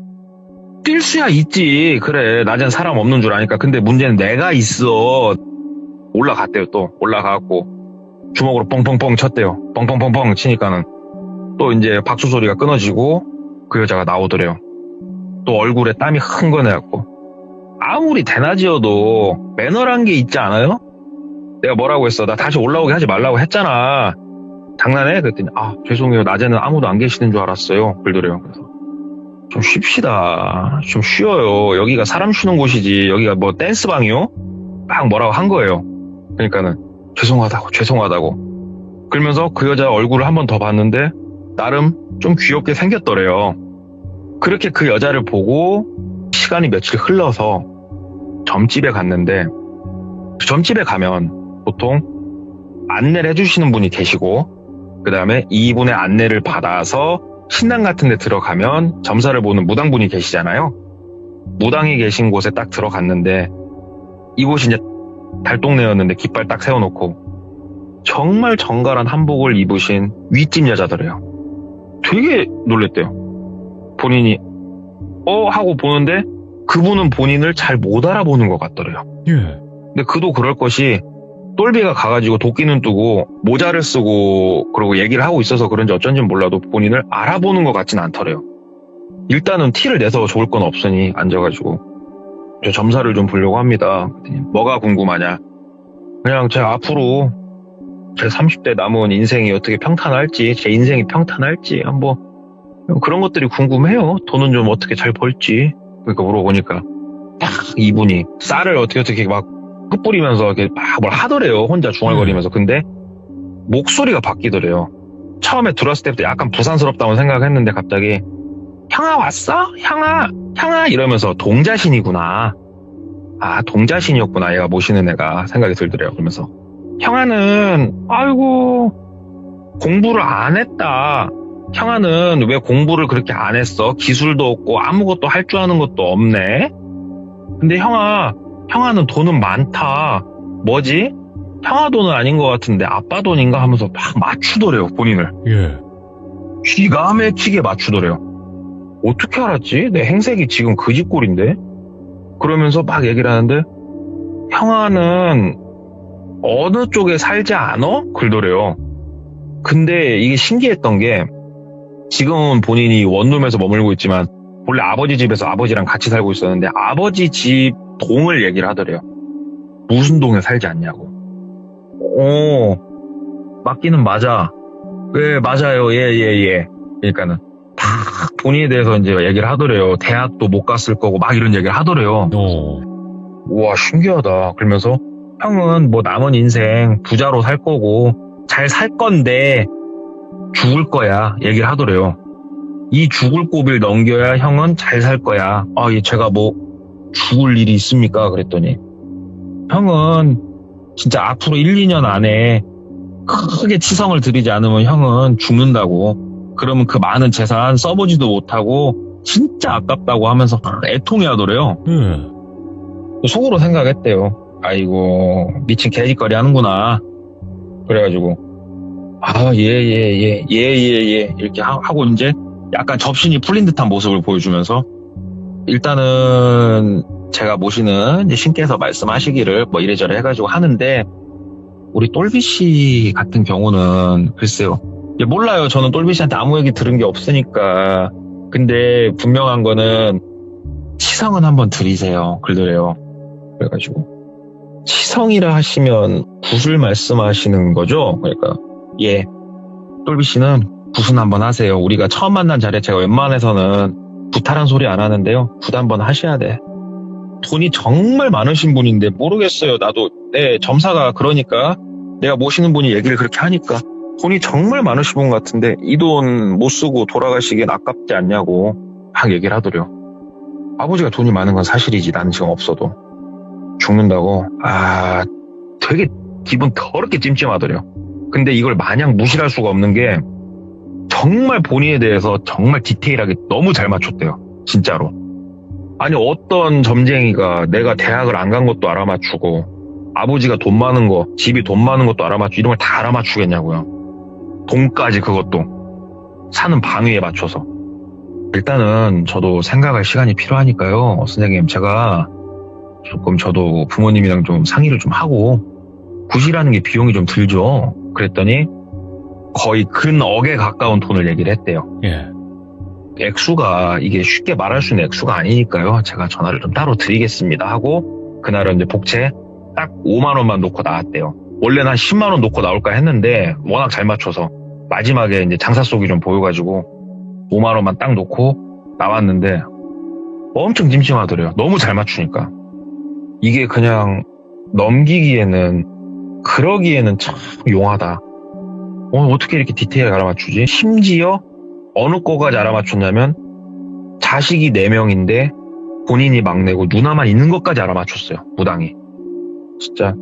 뛸 수야 있지. 그래 낮엔 사람 없는 줄 아니까. 근데 문제는 내가 있어. 올라갔대요. 또 올라가갖고 주먹으로 뻥뻥뻥 쳤대요. 뻥뻥뻥뻥 치니까는 또 이제 박수 소리가 끊어지고 그 여자가 나오더래요. 또 얼굴에 땀이 흥건해갖고 아무리 대낮이어도 매너란 게 있지 않아요? 내가 뭐라고 했어? 나 다시 올라오게 하지 말라고 했잖아. 장난해? 그랬더니 죄송해요. 낮에는 아무도 안 계시는 줄 알았어요. 그러더래요. 그래서 좀 쉽시다. 좀 쉬어요. 여기가 사람 쉬는 곳이지. 여기가 뭐 댄스방이요? 막 뭐라고 한 거예요. 그러니까는 죄송하다고. 그러면서 그 여자 얼굴을 한 번 더 봤는데 나름 좀 귀엽게 생겼더래요. 그렇게 그 여자를 보고 시간이 며칠 흘러서 점집에 갔는데 그 점집에 가면 보통 안내를 해주시는 분이 계시고 그 다음에 이분의 안내를 받아서 신당 같은 데 들어가면 점사를 보는 무당분이 계시잖아요. 무당이 계신 곳에 딱 들어갔는데 이곳이 이제 달동네였는데 깃발 딱 세워놓고 정말 정갈한 한복을 입으신 윗집 여자더래요. 되게 놀랬대요. 본인이 하고 보는데 그분은 본인을 잘 못 알아보는 것 같더래요. 예. 근데 그도 그럴 것이 똘비가 가가지고 도끼는 뜨고 모자를 쓰고 그러고 얘기를 하고 있어서 그런지 어쩐지 몰라도 본인을 알아보는 것 같진 않더래요. 일단은 티를 내서 좋을 건 없으니 앉아가지고 저 점사를 좀 보려고 합니다. 그랬더니 뭐가 궁금하냐? 그냥 제 앞으로 제 30대 남은 인생이 어떻게 평탄할지, 제 인생이 평탄할지 한번 그런 것들이 궁금해요. 돈은 좀 어떻게 잘 벌지. 그러니까 물어보니까 딱 이분이 쌀을 어떻게 막 흩뿌리면서 이렇게 막 뭘 하더래요. 혼자 중얼거리면서. 근데 목소리가 바뀌더래요. 처음에 들었을 때부터 약간 부산스럽다고 생각했는데 갑자기 형아 왔어? 형아 이러면서 동자신이구나. 아, 동자신이었구나. 얘가 모시는 애가 생각이 들더래요. 그러면서 형아는 아이고 공부를 안 했다. 형아는 왜 공부를 그렇게 안 했어? 기술도 없고 아무것도 할 줄 아는 것도 없네. 근데 형아는 돈은 많다. 뭐지? 형아 돈은 아닌 것 같은데 아빠 돈인가 하면서 막 맞추더래요. 본인을. 예. 기가 막히게 맞추더래요. 어떻게 알았지? 내 행색이 지금 그 집 꼴인데? 그러면서 막 얘기를 하는데 형아는 어느 쪽에 살지 않어? 그러더래요. 근데 이게 신기했던 게 지금은 본인이 원룸에서 머물고 있지만 원래 아버지 집에서 아버지랑 같이 살고 있었는데 아버지 집 동을 얘기를 하더래요. 무슨 동에 살지 않냐고. 맞기는 맞아. 네, 맞아요. 예. 그러니까는 다 본인에 대해서 이제 얘기를 하더래요. 대학도 못 갔을 거고 막 이런 얘기를 하더래요. 우와, 신기하다. 그러면서 형은 뭐 남은 인생 부자로 살 거고 잘 살 건데 죽을 거야. 얘기를 하더래요. 이 죽을 고비를 넘겨야 형은 잘 살 거야. 제가 뭐 죽을 일이 있습니까? 그랬더니 형은 진짜 앞으로 1, 2년 안에 크게 치성을 들이지 않으면 형은 죽는다고. 그러면 그 많은 재산 써보지도 못하고 진짜 아깝다고 하면서 애통해 하더래요. 속으로 생각했대요. 아이고 미친 개짓거리 하는구나. 그래가지고 예 이렇게 하고 이제 약간 접신이 풀린 듯한 모습을 보여주면서 일단은 제가 모시는 이제 신께서 말씀하시기를 뭐 이래저래 해가지고 하는데 우리 똘비 씨 같은 경우는 글쎄요. 몰라요. 저는 똘비 씨한테 아무 얘기 들은 게 없으니까. 근데 분명한 거는 치성은 한번 드리세요. 그러더래요. 그래가지고 치성이라 하시면 굿을 말씀하시는 거죠? 그러니까 예, 똘비 씨는 굿은 한번 하세요. 우리가 처음 만난 자리에 제가 웬만해서는 굿하란 소리 안 하는데요. 굿 한번 하셔야 돼. 돈이 정말 많으신 분인데 모르겠어요. 나도 점사가 그러니까 내가 모시는 분이 얘기를 그렇게 하니까 돈이 정말 많으신 분 같은데 이 돈 못 쓰고 돌아가시기엔 아깝지 않냐고 막 얘기를 하더래요. 아버지가 돈이 많은 건 사실이지. 나는 지금 없어도 죽는다고. 되게 기분 더럽게 찜찜하더래요. 근데 이걸 마냥 무시할 수가 없는 게 정말 본인에 대해서 정말 디테일하게 너무 잘 맞췄대요. 진짜로. 아니 어떤 점쟁이가 내가 대학을 안 간 것도 알아맞추고 아버지가 돈 많은 거, 집이 돈 많은 것도 알아맞추고 이런 걸 다 알아맞추겠냐고요. 돈까지 그것도 사는 방위에 맞춰서. 일단은 저도 생각할 시간이 필요하니까요. 선생님 제가 조금 저도 부모님이랑 좀 상의를 좀 하고 굿이라는 게 비용이 좀 들죠. 그랬더니 거의 근억에 가까운 돈을 얘기를 했대요. 예. 액수가 이게 쉽게 말할 수 있는 액수가 아니니까요. 제가 전화를 좀 따로 드리겠습니다 하고 그날은 이제 복채 딱 5만 원만 놓고 나왔대요. 원래는 한 10만 원 놓고 나올까 했는데 워낙 잘 맞춰서 마지막에 이제 장사 속이 좀 보여가지고 5만 원만 딱 놓고 나왔는데 엄청 찜찜하더래요. 너무 잘 맞추니까. 이게 그냥 넘기기에는 그러기에는 참 용하다. 어떻게 이렇게 디테일하게 알아맞추지? 심지어 어느 거까지 알아맞췄냐면 자식이 4명인데 본인이 막내고 누나만 있는 것까지 알아맞췄어요. 무당이. 진짜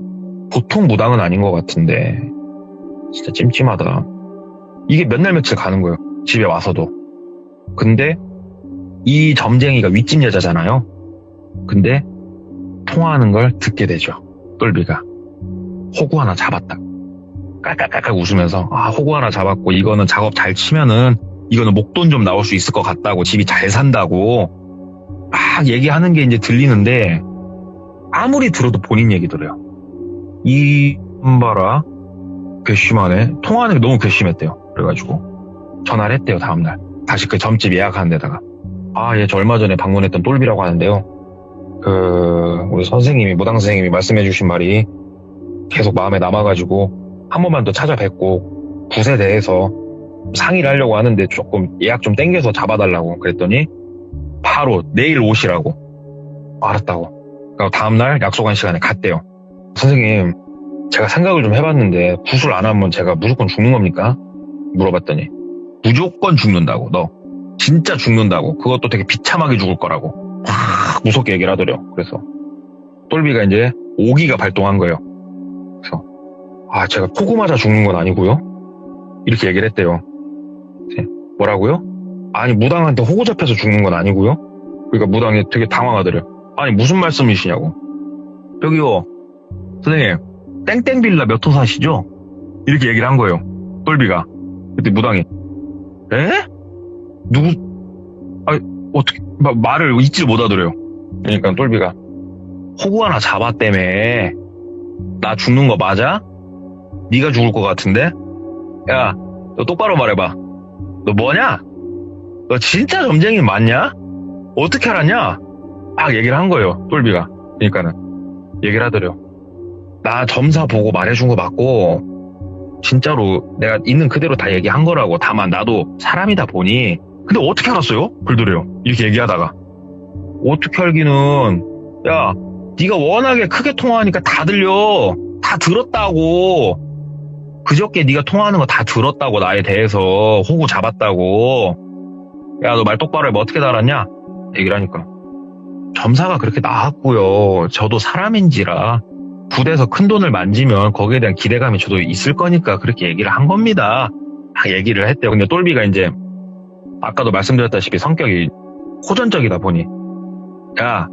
보통 무당은 아닌 것 같은데 진짜 찜찜하다. 이게 몇 날 며칠 가는 거예요. 집에 와서도. 근데 이 점쟁이가 윗집 여자잖아요. 근데 통화하는 걸 듣게 되죠. 똘비가. 호구 하나 잡았다. 깔깔깔깔 웃으면서 호구 하나 잡았고 이거는 작업 잘 치면은 이거는 목돈 좀 나올 수 있을 것 같다고 집이 잘 산다고 막 얘기하는 게 이제 들리는데 아무리 들어도 본인 얘기 들어요. 이 봐라 괘씸하네. 통화하는 게 너무 괘씸했대요. 그래가지고 전화를 했대요. 다음날 다시 그 점집 예약하는 데다가 예, 저 얼마 전에 방문했던 똘비라고 하는데요. 우리 선생님이 무당 선생님이 말씀해주신 말이 계속 마음에 남아가지고 한 번만 더 찾아뵙고 굿에 대해서 상의를 하려고 하는데 조금 예약 좀 땡겨서 잡아달라고 그랬더니 바로 내일 오시라고. 알았다고. 그러니까 다음날 약속한 시간에 갔대요. 선생님 제가 생각을 좀 해봤는데 굿을 안 하면 제가 무조건 죽는 겁니까? 물어봤더니 무조건 죽는다고. 너 진짜 죽는다고. 그것도 되게 비참하게 죽을 거라고 확 무섭게 얘기를 하더래요. 그래서 똘비가 이제 오기가 발동한 거예요. 그래서 제가 포구 맞아 죽는 건 아니고요. 이렇게 얘기를 했대요. 뭐라고요? 아니 무당한테 호구 잡혀서 죽는 건 아니고요. 그러니까 무당이 되게 당황하더래요. 아니 무슨 말씀이시냐고. 여기요 선생님 땡땡빌라 몇 호 사시죠? 이렇게 얘기를 한 거예요. 똘비가. 그때 무당이 에? 누구? 어떻게 말을 잊지 못하더래요. 그러니까 똘비가 호구 하나 잡았다며. 나 죽는 거 맞아? 네가 죽을 것 같은데? 야, 너 똑바로 말해봐. 너 뭐냐? 너 진짜 점쟁이 맞냐? 어떻게 알았냐? 막 얘기를 한 거예요. 똘비가. 그러니까는 얘기를 하더래요. 나 점사 보고 말해준 거 맞고 진짜로 내가 있는 그대로 다 얘기한 거라고. 다만 나도 사람이다 보니. 근데 어떻게 알았어요? 그러더래요. 이렇게 얘기하다가. 어떻게 알기는 야 네가 워낙에 크게 통화하니까 다 들려. 다 들었다고. 그저께 네가 통화하는 거 다 들었다고. 나에 대해서 호구 잡았다고. 야 너 말 똑바로 해봐. 어떻게 알았냐? 얘기를 하니까 점사가 그렇게 나왔고요. 저도 사람인지라 굿에서 큰 돈을 만지면 거기에 대한 기대감이 저도 있을 거니까 그렇게 얘기를 한 겁니다. 막 얘기를 했대요. 근데 똘비가 이제 아까도 말씀드렸다시피 성격이 호전적이다 보니 야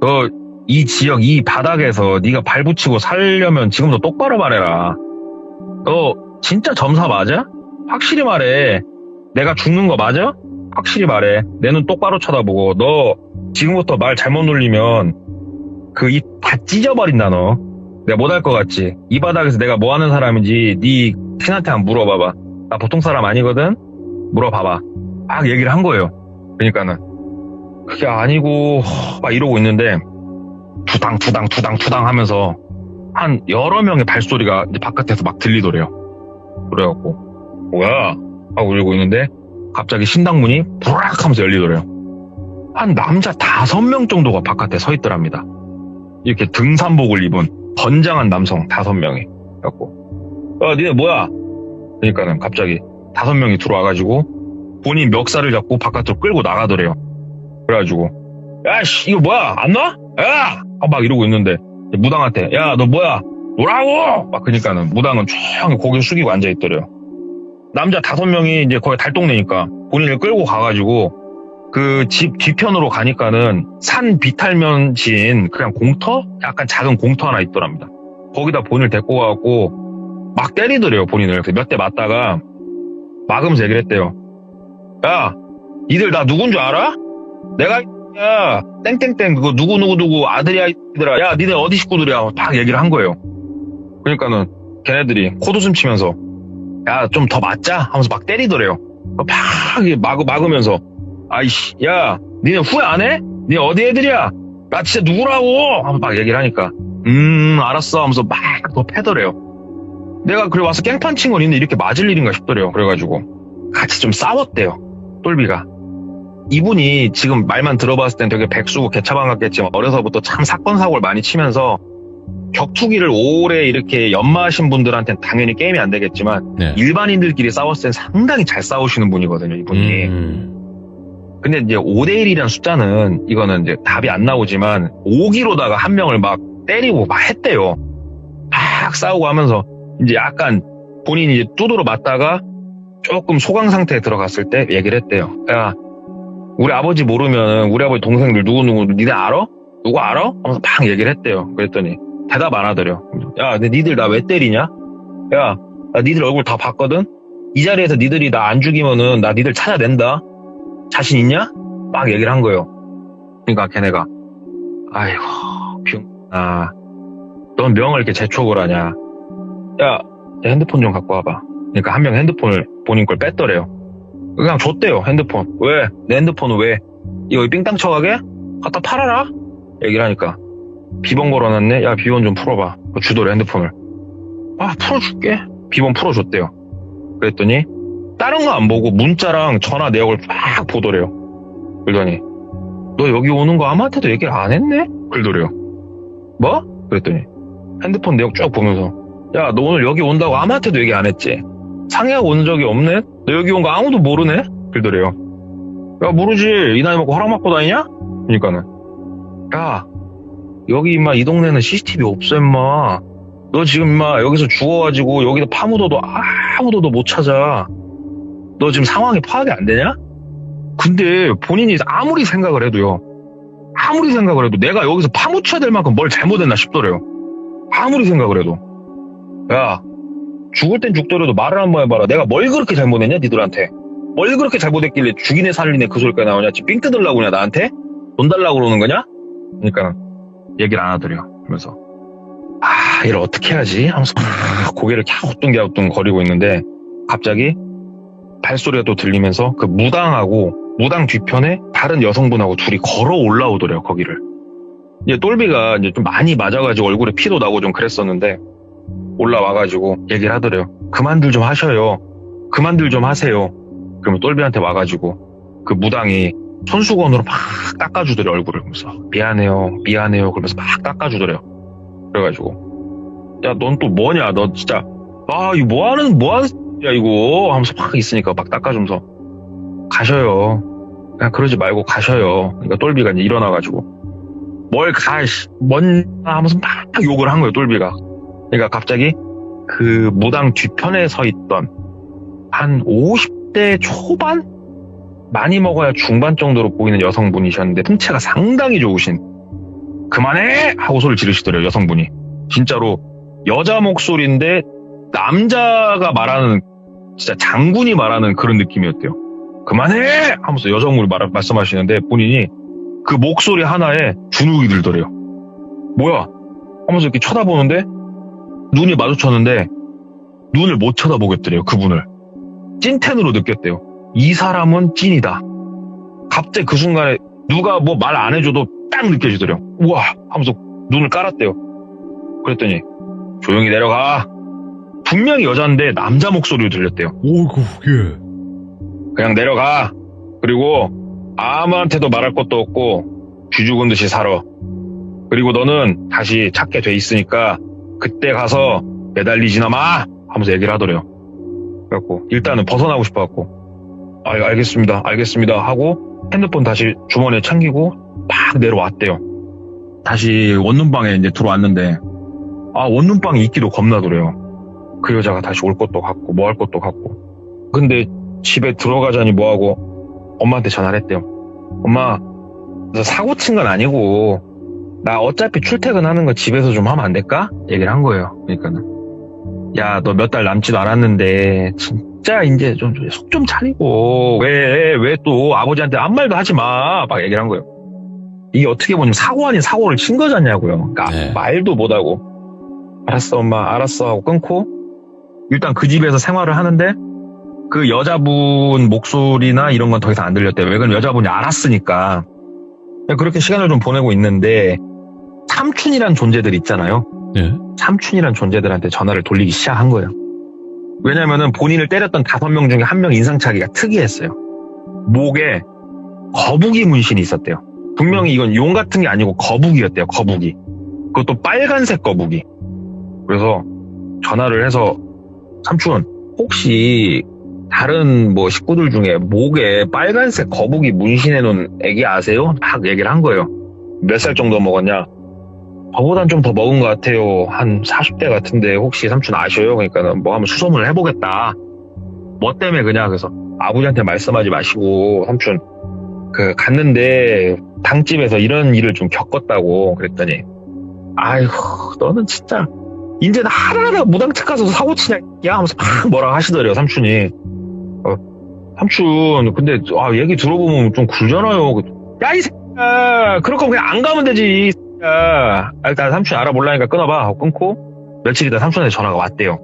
너 이 지역 이 바닥에서 네가 발붙이고 살려면 지금도 똑바로 말해라. 너 진짜 점사 맞아? 확실히 말해. 내가 죽는 거 맞아? 확실히 말해. 내 눈 똑바로 쳐다보고. 너 지금부터 말 잘못 놀리면 그 입 다 찢어버린다 너. 내가 못할 것 같지? 이 바닥에서 내가 뭐 하는 사람인지 네 친한테 한번 물어봐봐. 나 보통 사람 아니거든? 물어봐봐. 막 얘기를 한 거예요. 그러니까는 그게 아니고 막 이러고 있는데 투당 하면서 한 여러 명의 발소리가 이제 바깥에서 막 들리더래요. 그래갖고 뭐야 하고 이러고 있는데 갑자기 신당문이 부락 하면서 열리더래요. 한 남자 5명 정도가 바깥에 서 있더랍니다. 이렇게 등산복을 입은 건장한 남성 5명이. 그래갖고 니네 뭐야? 그러니까는 갑자기 5명이 들어와가지고 본인 멱살을 잡고 바깥으로 끌고 나가더래요. 그래가지고 야씨 이거 뭐야 안 놔? 야! 막 이러고 있는데 무당한테 야 너 뭐야? 뭐라고? 막 그러니까는 무당은 조용히 고개 숙이고 앉아있더래요. 남자 5명이 이제 거기 달동네니까 본인을 끌고 가가지고 그 집 뒤편으로 가니까는 산 비탈면진 그냥 공터? 약간 작은 공터 하나 있더랍니다. 거기다 본인을 데리고 가갖고 막 때리더래요. 본인을. 그래서 몇 대 맞다가 막으면서 얘기를 했대요. 야 니들 나 누군 줄 알아? 내가 야 땡땡땡 그거 누구 아들이야 이들아. 야 니네 어디 식구들이야. 막 얘기를 한 거예요. 그러니까는 걔네들이 코웃음 치면서 야 좀 더 맞자 하면서 막 때리더래요. 막 막으면서 아이씨 야 니네 후회 안 해? 니네 어디 애들이야? 나 진짜 누구라고? 하면서 막 얘기를 하니까 알았어 하면서 막 더 패더래요. 내가 그래 와서 깽판 친 건 있는데 이렇게 맞을 일인가 싶더래요. 그래가지고 같이 좀 싸웠대요. 똘비가. 이분이 지금 말만 들어봤을 땐 되게 백수고 개차반 같겠지만 어려서부터 참 사건 사고를 많이 치면서 격투기를 오래 이렇게 연마하신 분들한테는 당연히 게임이 안 되겠지만 네. 일반인들끼리 싸웠을 땐 상당히 잘 싸우시는 분이거든요. 이분이. 근데 이제 5대1이라는 숫자는 이거는 이제 답이 안 나오지만 5기로다가 한 명을 막 때리고 막 했대요. 막 싸우고 하면서 이제 약간 본인이 이제 두드러 맞다가 조금 소강 상태에 들어갔을 때 얘기를 했대요. 야, 우리 아버지 모르면 우리 아버지 동생들 누구누구 니네 알아? 누구 알아? 하면서 막 얘기를 했대요. 그랬더니 대답 안 하더래요. 야, 근데 니들 나 왜 때리냐? 야, 나 니들 얼굴 다 봤거든? 이 자리에서 니들이 나 안 죽이면은 나 니들 찾아낸다? 자신 있냐? 막 얘기를 한 거예요. 그러니까 걔네가 아이고 넌 명을 이렇게 재촉을 하냐? 야, 내 핸드폰 좀 갖고 와봐. 그러니까 한 명 핸드폰을 본인 걸 뺐더래요. 그냥 줬대요, 핸드폰. 왜? 내 핸드폰은 왜? 이거 삥땅 쳐가게? 갖다 팔아라? 얘기를 하니까 비번 걸어놨네? 야, 비번 좀 풀어봐. 주더래, 핸드폰을. 아, 풀어줄게. 비번 풀어줬대요. 그랬더니 다른 거 안 보고 문자랑 전화 내역을 막 보더래요. 그러더니 너 여기 오는 거 아무한테도 얘기를 안 했네? 그러더래요. 뭐? 그랬더니 핸드폰 내역 쭉 보면서 야, 너 오늘 여기 온다고 아무한테도 얘기 안 했지? 상의하고 온 적이 없네? 너 여기 온 거 아무도 모르네? 그러더래요. 야, 모르지. 이 나이 먹고 허락 받고 다니냐? 그러니까는 야, 여기 임마 이 동네는 CCTV 없어 임마. 너 지금 임마 여기서 죽어가지고 여기다 파묻어도 아무도 너 못 찾아. 너 지금 상황이 파악이 안 되냐? 근데 본인이 아무리 생각을 해도 내가 여기서 파묻혀야 될 만큼 뭘 잘못했나 싶더래요. 아무리 생각을 해도. 야, 죽을 땐 죽더라도 말을 한번 해봐라. 내가 뭘 그렇게 잘못했냐 니들한테? 뭘 그렇게 잘못했길래 죽이네 살리네 그 소리까지 나오냐? 지금 삥 뜯으려고 그냥 나한테? 돈 달라고 그러는 거냐? 그러니까 얘기를 안 하더래요. 그러면서 아, 이걸 어떻게 해야지? 하면서 고개를 갸우뚱갸우뚱 거리고 있는데 갑자기 발소리가 또 들리면서 그 무당 뒤편에 다른 여성분하고 둘이 걸어 올라오더래요, 거기를. 이제 똘비가 이제 좀 많이 맞아가지고 얼굴에 피도 나고 좀 그랬었는데 올라와가지고 얘기를 하더래요. 그만들 좀 하셔요. 그만들 좀 하세요. 그러면 똘비한테 와가지고 그 무당이 손수건으로 막 닦아주더래요, 얼굴을. 그러면서 미안해요 그러면서 막 닦아주더래요. 그래가지고 야, 넌 또 뭐냐? 너 진짜 이거 뭐하는 야 이거 하면서 막 있으니까 막 닦아주면서 가셔요. 그냥 그러지 말고 가셔요. 그러니까 똘비가 이제 일어나가지고 뭘 하면서 막 욕을 한 거예요, 똘비가. 그러니까 갑자기 그 무당 뒤편에 서 있던 한 50대 초반? 많이 먹어야 중반 정도로 보이는 여성분이셨는데 풍채가 상당히 좋으신 그만해! 하고 소리를 지르시더래요, 여성분이. 진짜로 여자 목소리인데 남자가 말하는 진짜 장군이 말하는 그런 느낌이었대요. 그만해! 하면서 여성분이 말씀하시는데 본인이 그 목소리 하나에 주눅이 들더래요. 뭐야? 하면서 이렇게 쳐다보는데 눈이 마주쳤는데 눈을 못 쳐다보겠더래요, 그분을. 찐텐으로 느꼈대요. 이 사람은 찐이다. 갑자기 그 순간에 누가 뭐 말 안 해줘도 딱 느껴지더래요. 우와! 하면서 눈을 깔았대요. 그랬더니 조용히 내려가. 분명히 여자인데 남자 목소리로 들렸대요. 오이구, 예. 그냥 내려가. 그리고 아무한테도 말할 것도 없고 쥐 죽은 듯이 살아. 그리고 너는 다시 찾게 돼 있으니까 그때 가서 매달리지나 마! 하면서 얘기를 하더래요. 그래갖고 일단은 벗어나고 싶어갖고 알겠습니다 하고 핸드폰 다시 주머니에 챙기고 막 내려왔대요. 다시 원룸방에 이제 들어왔는데 원룸방에 있기도 겁나더래요. 그 여자가 다시 올 것도 같고 뭐 할 것도 같고. 근데 집에 들어가자니 뭐하고 엄마한테 전화를 했대요. 엄마, 너 사고 친 건 아니고 나 어차피 출퇴근하는 거 집에서 좀 하면 안 될까? 얘기를 한 거예요. 그러니까는 야, 너 몇 달 남지도 않았는데 진짜 이제 좀 속 좀 차리고 왜 또 아버지한테 아무 말도 하지 마. 막 얘기를 한 거예요. 이게 어떻게 보면 사고 아닌 사고를 친 거잖냐고요. 그러니까 네. 말도 못하고 알았어 엄마 알았어 하고 끊고 일단 그 집에서 생활을 하는데 그 여자분 목소리나 이런 건 더 이상 안 들렸대요. 왜 그러면 여자분이 알았으니까. 그렇게 시간을 좀 보내고 있는데 삼촌이란 존재들 있잖아요. 예. 삼촌이란 존재들한테 전화를 돌리기 시작한 거예요. 왜냐면은 본인을 때렸던 5명 중에 1명 인상착의가 특이했어요. 목에 거북이 문신이 있었대요. 분명히 이건 용 같은 게 아니고 거북이였대요. 거북이. 그것도 빨간색 거북이. 그래서 전화를 해서 삼촌 혹시 다른 뭐 식구들 중에 목에 빨간색 거북이 문신해놓은 애기 아세요? 막 얘기를 한 거예요. 몇 살 정도 먹었냐? 저보단 좀 더 먹은 것 같아요. 한 40대 같은데 혹시 삼촌 아셔요? 그러니까 뭐 한번 수소문을 해보겠다. 뭐 때문에 그냥 그래서 아버지한테 말씀하지 마시고 삼촌 갔는데 당집에서 이런 일을 좀 겪었다고 그랬더니 아이고 너는 진짜 이제는 하나하나 무당집 가서 사고 치냐 야 하면서 막 뭐라 하시더래요 삼촌이. 삼촌 근데 얘기 들어보면 좀 굴잖아요. 야 이 새끼야 그럴 거면 그냥 안 가면 되지 이 새끼야. 일단 삼촌이 알아볼라니까 끊어봐 하고 끊고 며칠 있다 삼촌한테 전화가 왔대요.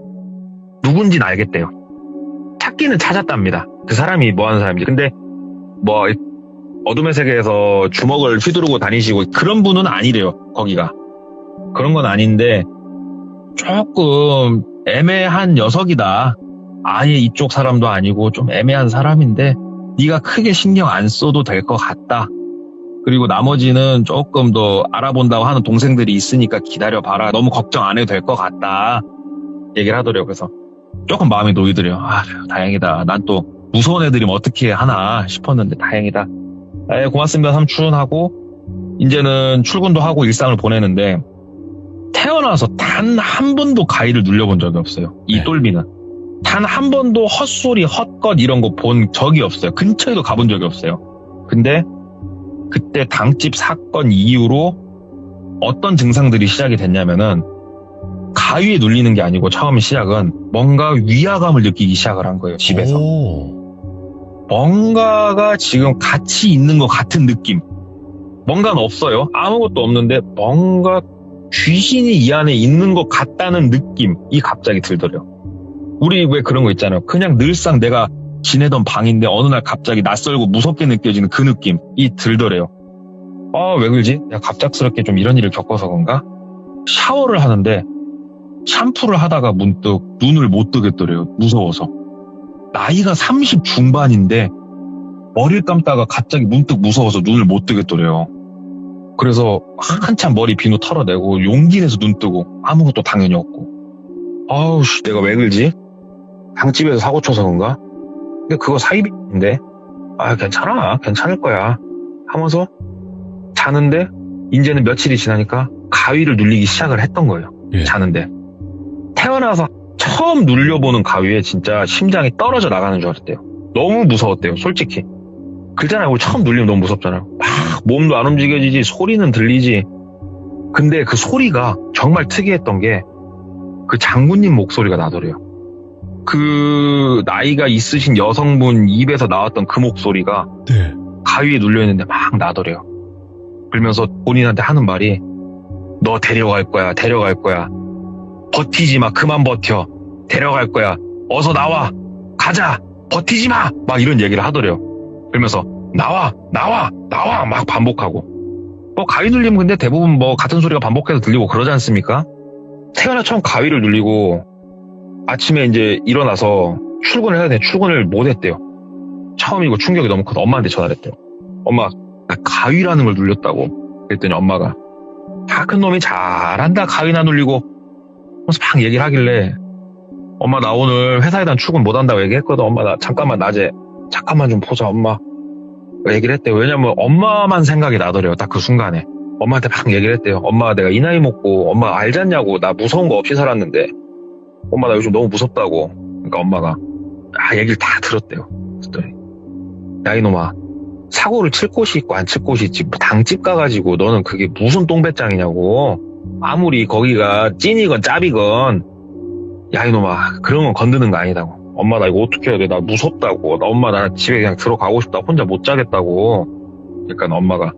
누군지는 알겠대요. 찾기는 찾았답니다. 그 사람이 뭐 하는 사람인지. 근데 뭐 어둠의 세계에서 주먹을 휘두르고 다니시고 그런 분은 아니래요. 거기가 그런 건 아닌데 조금 애매한 녀석이다. 아예 이쪽 사람도 아니고 좀 애매한 사람인데 네가 크게 신경 안 써도 될 것 같다. 그리고 나머지는 조금 더 알아본다고 하는 동생들이 있으니까 기다려봐라. 너무 걱정 안 해도 될 것 같다. 얘기를 하더래요. 그래서 조금 마음이 놓이더래요. 다행이다. 난 또 무서운 애들이면 어떻게 하나 싶었는데 다행이다. 고맙습니다 삼촌 하고 이제는 출근도 하고 일상을 보내는데 태어나서 단 한 번도 가위를 눌려본 적이 없어요. 이 네. 똘비는. 단 한 번도 헛소리, 헛것 이런 거 본 적이 없어요. 근처에도 가본 적이 없어요. 근데 그때 당집 사건 이후로 어떤 증상들이 시작이 됐냐면은 가위에 눌리는 게 아니고 처음 시작은 뭔가 위화감을 느끼기 시작을 한 거예요. 집에서. 뭔가가 지금 같이 있는 것 같은 느낌. 뭔가는 없어요. 아무것도 없는데 뭔가 귀신이 이 안에 있는 것 같다는 느낌이 갑자기 들더래요. 우리 왜 그런 거 있잖아요. 그냥 늘상 내가 지내던 방인데 어느 날 갑자기 낯설고 무섭게 느껴지는 그 느낌이 들더래요. 왜 그러지? 내가 갑작스럽게 좀 이런 일을 겪어서 그런가? 샤워를 하는데 샴푸를 하다가 문득 눈을 못 뜨겠더래요. 무서워서. 나이가 30 중반인데 머리를 감다가 갑자기 문득 무서워서 눈을 못 뜨겠더래요. 그래서 한참 머리 비누 털어내고 용기 내서 눈 뜨고 아무것도 당연히 없고. 내가 왜 그러지? 당집에서 사고 쳐서 그런가? 근데 그거 사이비인데 괜찮아 괜찮을 거야 하면서 자는데 이제는 며칠이 지나니까 가위를 눌리기 시작을 했던 거예요. 예. 자는데 태어나서 처음 눌려보는 가위에 진짜 심장이 떨어져 나가는 줄 알았대요. 너무 무서웠대요 솔직히. 그렇잖아요. 우리 처음 눌리면 너무 무섭잖아요. 막 몸도 안 움직여지지 소리는 들리지. 근데 그 소리가 정말 특이했던 게 그 장군님 목소리가 나더래요. 그 나이가 있으신 여성분 입에서 나왔던 그 목소리가 네. 가위에 눌려있는데 막 나더래요. 그러면서 본인한테 하는 말이 너 데려갈 거야 데려갈 거야 버티지 마 그만 버텨 데려갈 거야 어서 나와 가자 버티지 마 막 이런 얘기를 하더래요. 그러면서 나와 막 반복하고 가위 눌리면 근데 대부분 같은 소리가 반복해서 들리고 그러지 않습니까? 태어나 처음 가위를 눌리고 아침에 이제 일어나서 출근을 해야 돼. 출근을 못 했대요. 처음이고 충격이 너무 커서 엄마한테 전화를 했대요. 엄마 나 가위라는 걸 눌렸다고. 그랬더니 엄마가 큰 놈이 잘한다 가위나 눌리고 그래서 막 얘기를 하길래 엄마 나 오늘 회사에다 출근 못 한다고 얘기했거든. 엄마 나 잠깐만 낮에 잠깐만 좀 보자 엄마 얘기를 했대요. 왜냐면 엄마만 생각이 나더래요. 딱 그 순간에 엄마한테 막 얘기를 했대요. 엄마 내가 이 나이 먹고 엄마 알잖냐고 나 무서운 거 없이 살았는데 엄마 나 요즘 너무 무섭다고. 그러니까 엄마가 얘기를 다 들었대요. 그랬더니 야 이놈아 사고를 칠 곳이 있고 안 칠 곳이 있지 당집 가가지고 너는 그게 무슨 똥배짱이냐고. 아무리 거기가 찐이건 짭이건 야 이놈아 그런 건 건드는 거 아니다고. 엄마 나 이거 어떻게 해야 돼? 나 무섭다고. 나 엄마 나 집에 그냥 들어가고 싶다. 혼자 못 자겠다고. 그러니까 엄마가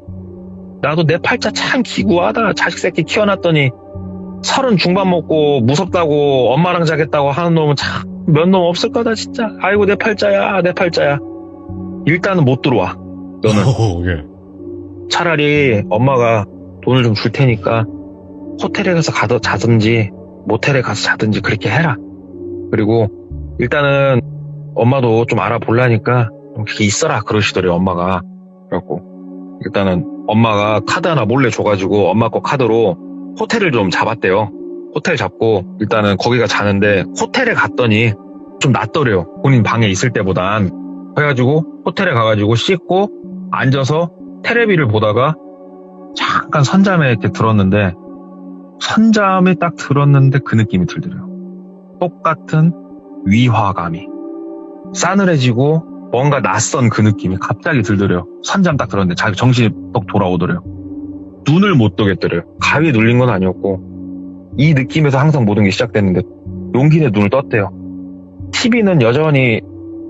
나도 내 팔자 참 기구하다. 자식 새끼 키워놨더니 30 중반 먹고 무섭다고 엄마랑 자겠다고 하는 놈은 참 몇 놈 없을 거다 진짜. 아이고 내 팔자야 내 팔자야. 일단은 못 들어와 너는. 예. 차라리 엄마가 돈을 좀 줄 테니까 호텔에 가서 자든지 모텔에 가서 자든지 그렇게 해라. 그리고 일단은 엄마도 좀 알아보려니까 좀 그렇게 있어라 그러시더래요 엄마가. 그래갖고 일단은 엄마가 카드 하나 몰래 줘가지고 엄마 거 카드로 호텔을 좀 잡았대요. 호텔 잡고 일단은 거기가 자는데 호텔에 갔더니 좀 낫더래요. 본인 방에 있을 때보단. 그래가지고 호텔에 가가지고 씻고 앉아서 테레비를 보다가 잠깐 선잠에 이렇게 들었는데 선잠에 딱 들었는데 그 느낌이 들더래요. 똑같은 위화감이 싸늘해지고 뭔가 낯선 그 느낌이 갑자기 들더래요. 선잠 딱 들었는데 자기 정신이 똑 돌아오더래요. 눈을 못 뜨겠더래요. 가위에 눌린 건 아니었고 이 느낌에서 항상 모든 게 시작됐는데 용기 내 눈을 떴대요. TV는 여전히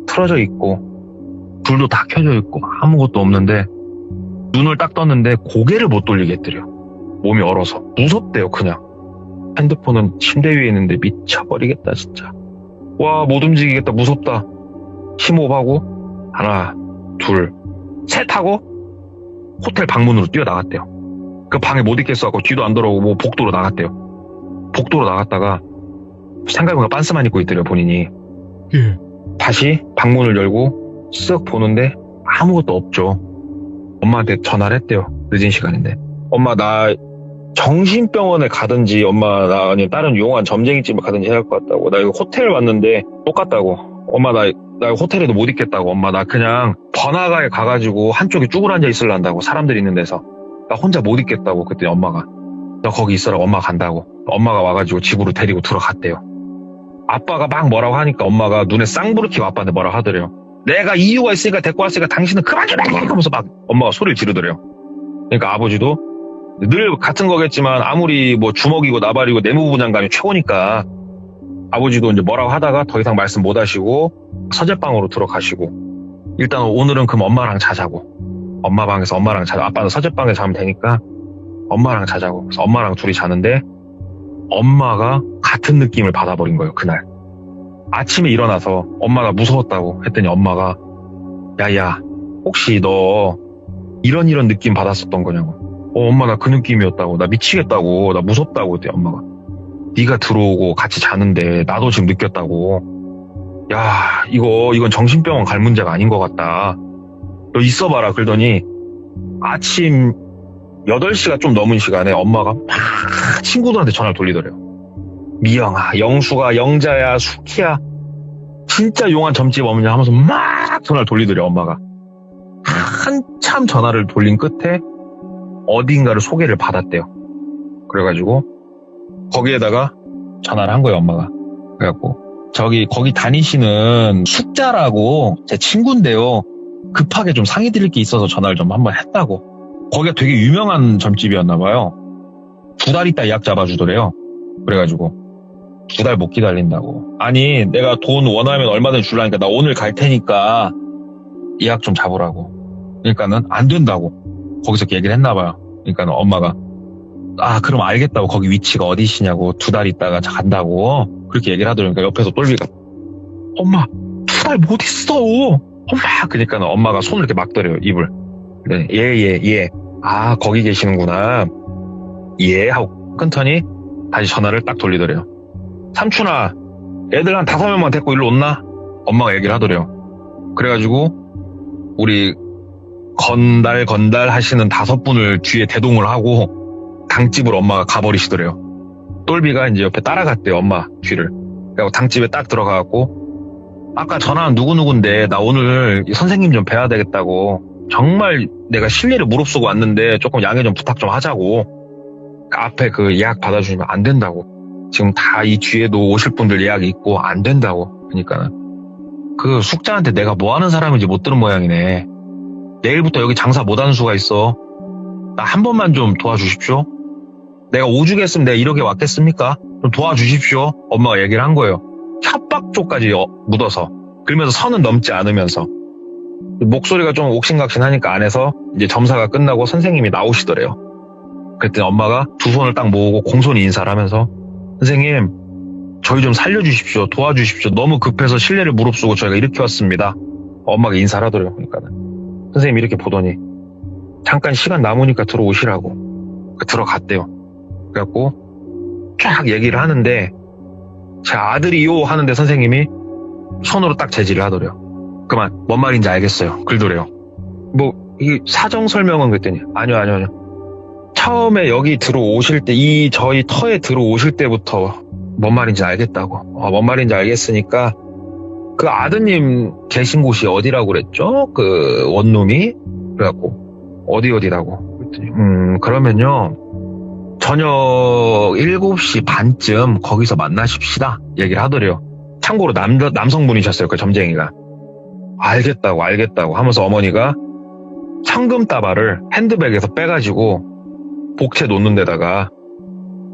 틀어져 있고 불도 다 켜져 있고 아무것도 없는데 눈을 딱 떴는데 고개를 못 돌리겠더래요. 몸이 얼어서 무섭대요. 그냥 핸드폰은 침대 위에 있는데 미쳐버리겠다 진짜. 와, 못 움직이겠다. 무섭다. 심호흡하고 하나 둘 셋 하고 호텔 방문으로 뛰어나갔대요. 그 방에 못 있겠어갖고 뒤도 안 돌아오고 뭐 복도로 나갔대요. 복도로 나갔다가 생각해보니까 빤스만 입고 있더래요. 본인이. 다시 방문을 열고 쓱 보는데 아무것도 없죠. 엄마한테 전화를 했대요. 늦은 시간인데. 엄마 나 정신병원에 가든지 엄마 나 아니면 다른 용한 점쟁이집에 가든지 해야 할 것 같다고. 나 이거 호텔 왔는데 똑같다고. 엄마 나 호텔에도 못 있겠다고. 엄마 나 그냥 번화가에 가가지고 한쪽에 쭈그려 앉아 있을란다고. 사람들 있는 데서. 나 혼자 못 있겠다고. 그랬더니 엄마가 너 거기 있어라. 엄마 간다고. 엄마가 와가지고 집으로 데리고 들어갔대요. 아빠가 막 뭐라고 하니까 엄마가 눈에 쌍불을 켜고 아빠한테 뭐라고 하더래요. 내가 이유가 있으니까 데리고 왔으니까 당신은 그만 좀 해! 하면서 막 엄마가 소리를 지르더래요. 그러니까 아버지도 늘 같은 거겠지만 아무리 뭐 주먹이고 나발이고 내무부 장관이 최고니까 아버지도 이제 뭐라고 하다가 더 이상 말씀 못 하시고 서재방으로 들어가시고 일단 오늘은 그럼 엄마랑 자자고. 엄마 방에서 엄마랑 자자. 아빠는 서재방에 자면 되니까 엄마랑 자자고. 그래서 엄마랑 둘이 자는데 엄마가 같은 느낌을 받아버린 거예요. 그날 아침에 일어나서 엄마가 무서웠다고 했더니 엄마가 야야 혹시 너 이런 느낌 받았었던 거냐고. 엄마 나 그 느낌이었다고. 나 미치겠다고. 나 무섭다고 했더니 엄마가 네가 들어오고 같이 자는데 나도 지금 느꼈다고. 야 이건 정신병원 갈 문제가 아닌 것 같다. 너 있어봐라. 그러더니 아침 8시가 좀 넘은 시간에 엄마가 막 친구들한테 전화를 돌리더래요. 미영아, 영수가, 영자야, 수키야 진짜 용한 점집 없냐 하면서 막 전화를 돌리더래요. 엄마가 한참 전화를 돌린 끝에 어딘가를 소개를 받았대요. 그래가지고 거기에다가 전화를 한 거예요. 엄마가. 그래갖고 거기 다니시는 숙자라고 제 친구인데요. 급하게 좀 상의 드릴 게 있어서 전화를 좀 한번 했다고. 거기가 되게 유명한 점집이었나 봐요. 2달 있다 예약 잡아주더래요. 그래가지고 2달 못 기다린다고. 아니 내가 돈 원하면 얼마든지 줄라니까 나 오늘 갈 테니까 예약 좀 잡으라고. 그러니까는 안 된다고. 거기서 얘기를 했나 봐요. 그러니까는 엄마가 그럼 알겠다고. 거기 위치가 어디시냐고. 2달 있다가 간다고. 그렇게 얘기를 하더라고요. 그러니까 옆에서 똘비가 엄마 2달 못 있어. 엄마. 그러니까는 엄마가 손을 이렇게 막더래요. 입을. 네, 예. 거기 계시는구나. 예 하고 끊더니 다시 전화를 딱 돌리더래요. 삼촌아, 애들 한 5명만 데리고 일로 온나? 엄마가 얘기를 하더래요. 그래가지고 우리 건달 하시는 5분을 뒤에 대동을 하고 당집으로 엄마가 가버리시더래요. 똘비가 이제 옆에 따라갔대요. 엄마 뒤를. 그래서 당집에 딱 들어가갖고 아까 전화한 누구누군데 나 오늘 선생님 좀 뵈야 되겠다고. 정말 내가 실례를 무릅쓰고 왔는데 조금 양해 좀 부탁 좀 하자고. 앞에 그 예약 받아주시면 안 된다고. 지금 다 이 뒤에도 오실 분들 예약이 있고 안 된다고. 그러니까 그 숙자한테 내가 뭐 하는 사람인지 못 들은 모양이네. 내일부터 여기 장사 못하는 수가 있어. 나 한 번만 좀 도와주십시오. 내가 오죽했으면 내가 이렇게 왔겠습니까? 좀 도와주십시오. 엄마가 얘기를 한 거예요. 협박조까지 묻어서. 그러면서 선은 넘지 않으면서. 목소리가 좀 옥신각신하니까 안에서 이제 점사가 끝나고 선생님이 나오시더래요. 그랬더니 엄마가 두 손을 딱 모으고 공손히 인사를 하면서 선생님 저희 좀 살려주십시오. 도와주십시오. 너무 급해서 실례를 무릅쓰고 저희가 이렇게 왔습니다. 엄마가 인사를 하더래요. 그러니까 선생님이 이렇게 보더니 잠깐 시간 남으니까 들어오시라고. 들어갔대요. 그래갖고 쫙 얘기를 하는데 제 아들이요 하는데 선생님이 손으로 딱 제지를 하더래요. 그만 뭔 말인지 알겠어요. 그러더래요. 뭐 이 사정 설명은 그랬더니 아니요. 처음에 여기 들어오실 때 저희 터에 들어오실 때부터 뭔 말인지 알겠다고. 뭔 말인지 알겠으니까 그 아드님 계신 곳이 어디라고 그랬죠? 그 원룸이? 그래갖고 어디라고. 그랬더니 그러면요 저녁 7시 반쯤 거기서 만나십시다 얘기를 하더래요. 참고로 남성분이셨어요. 그 점쟁이가. 알겠다고 하면서 어머니가 현금 다발을 핸드백에서 빼가지고 복채 놓는 데다가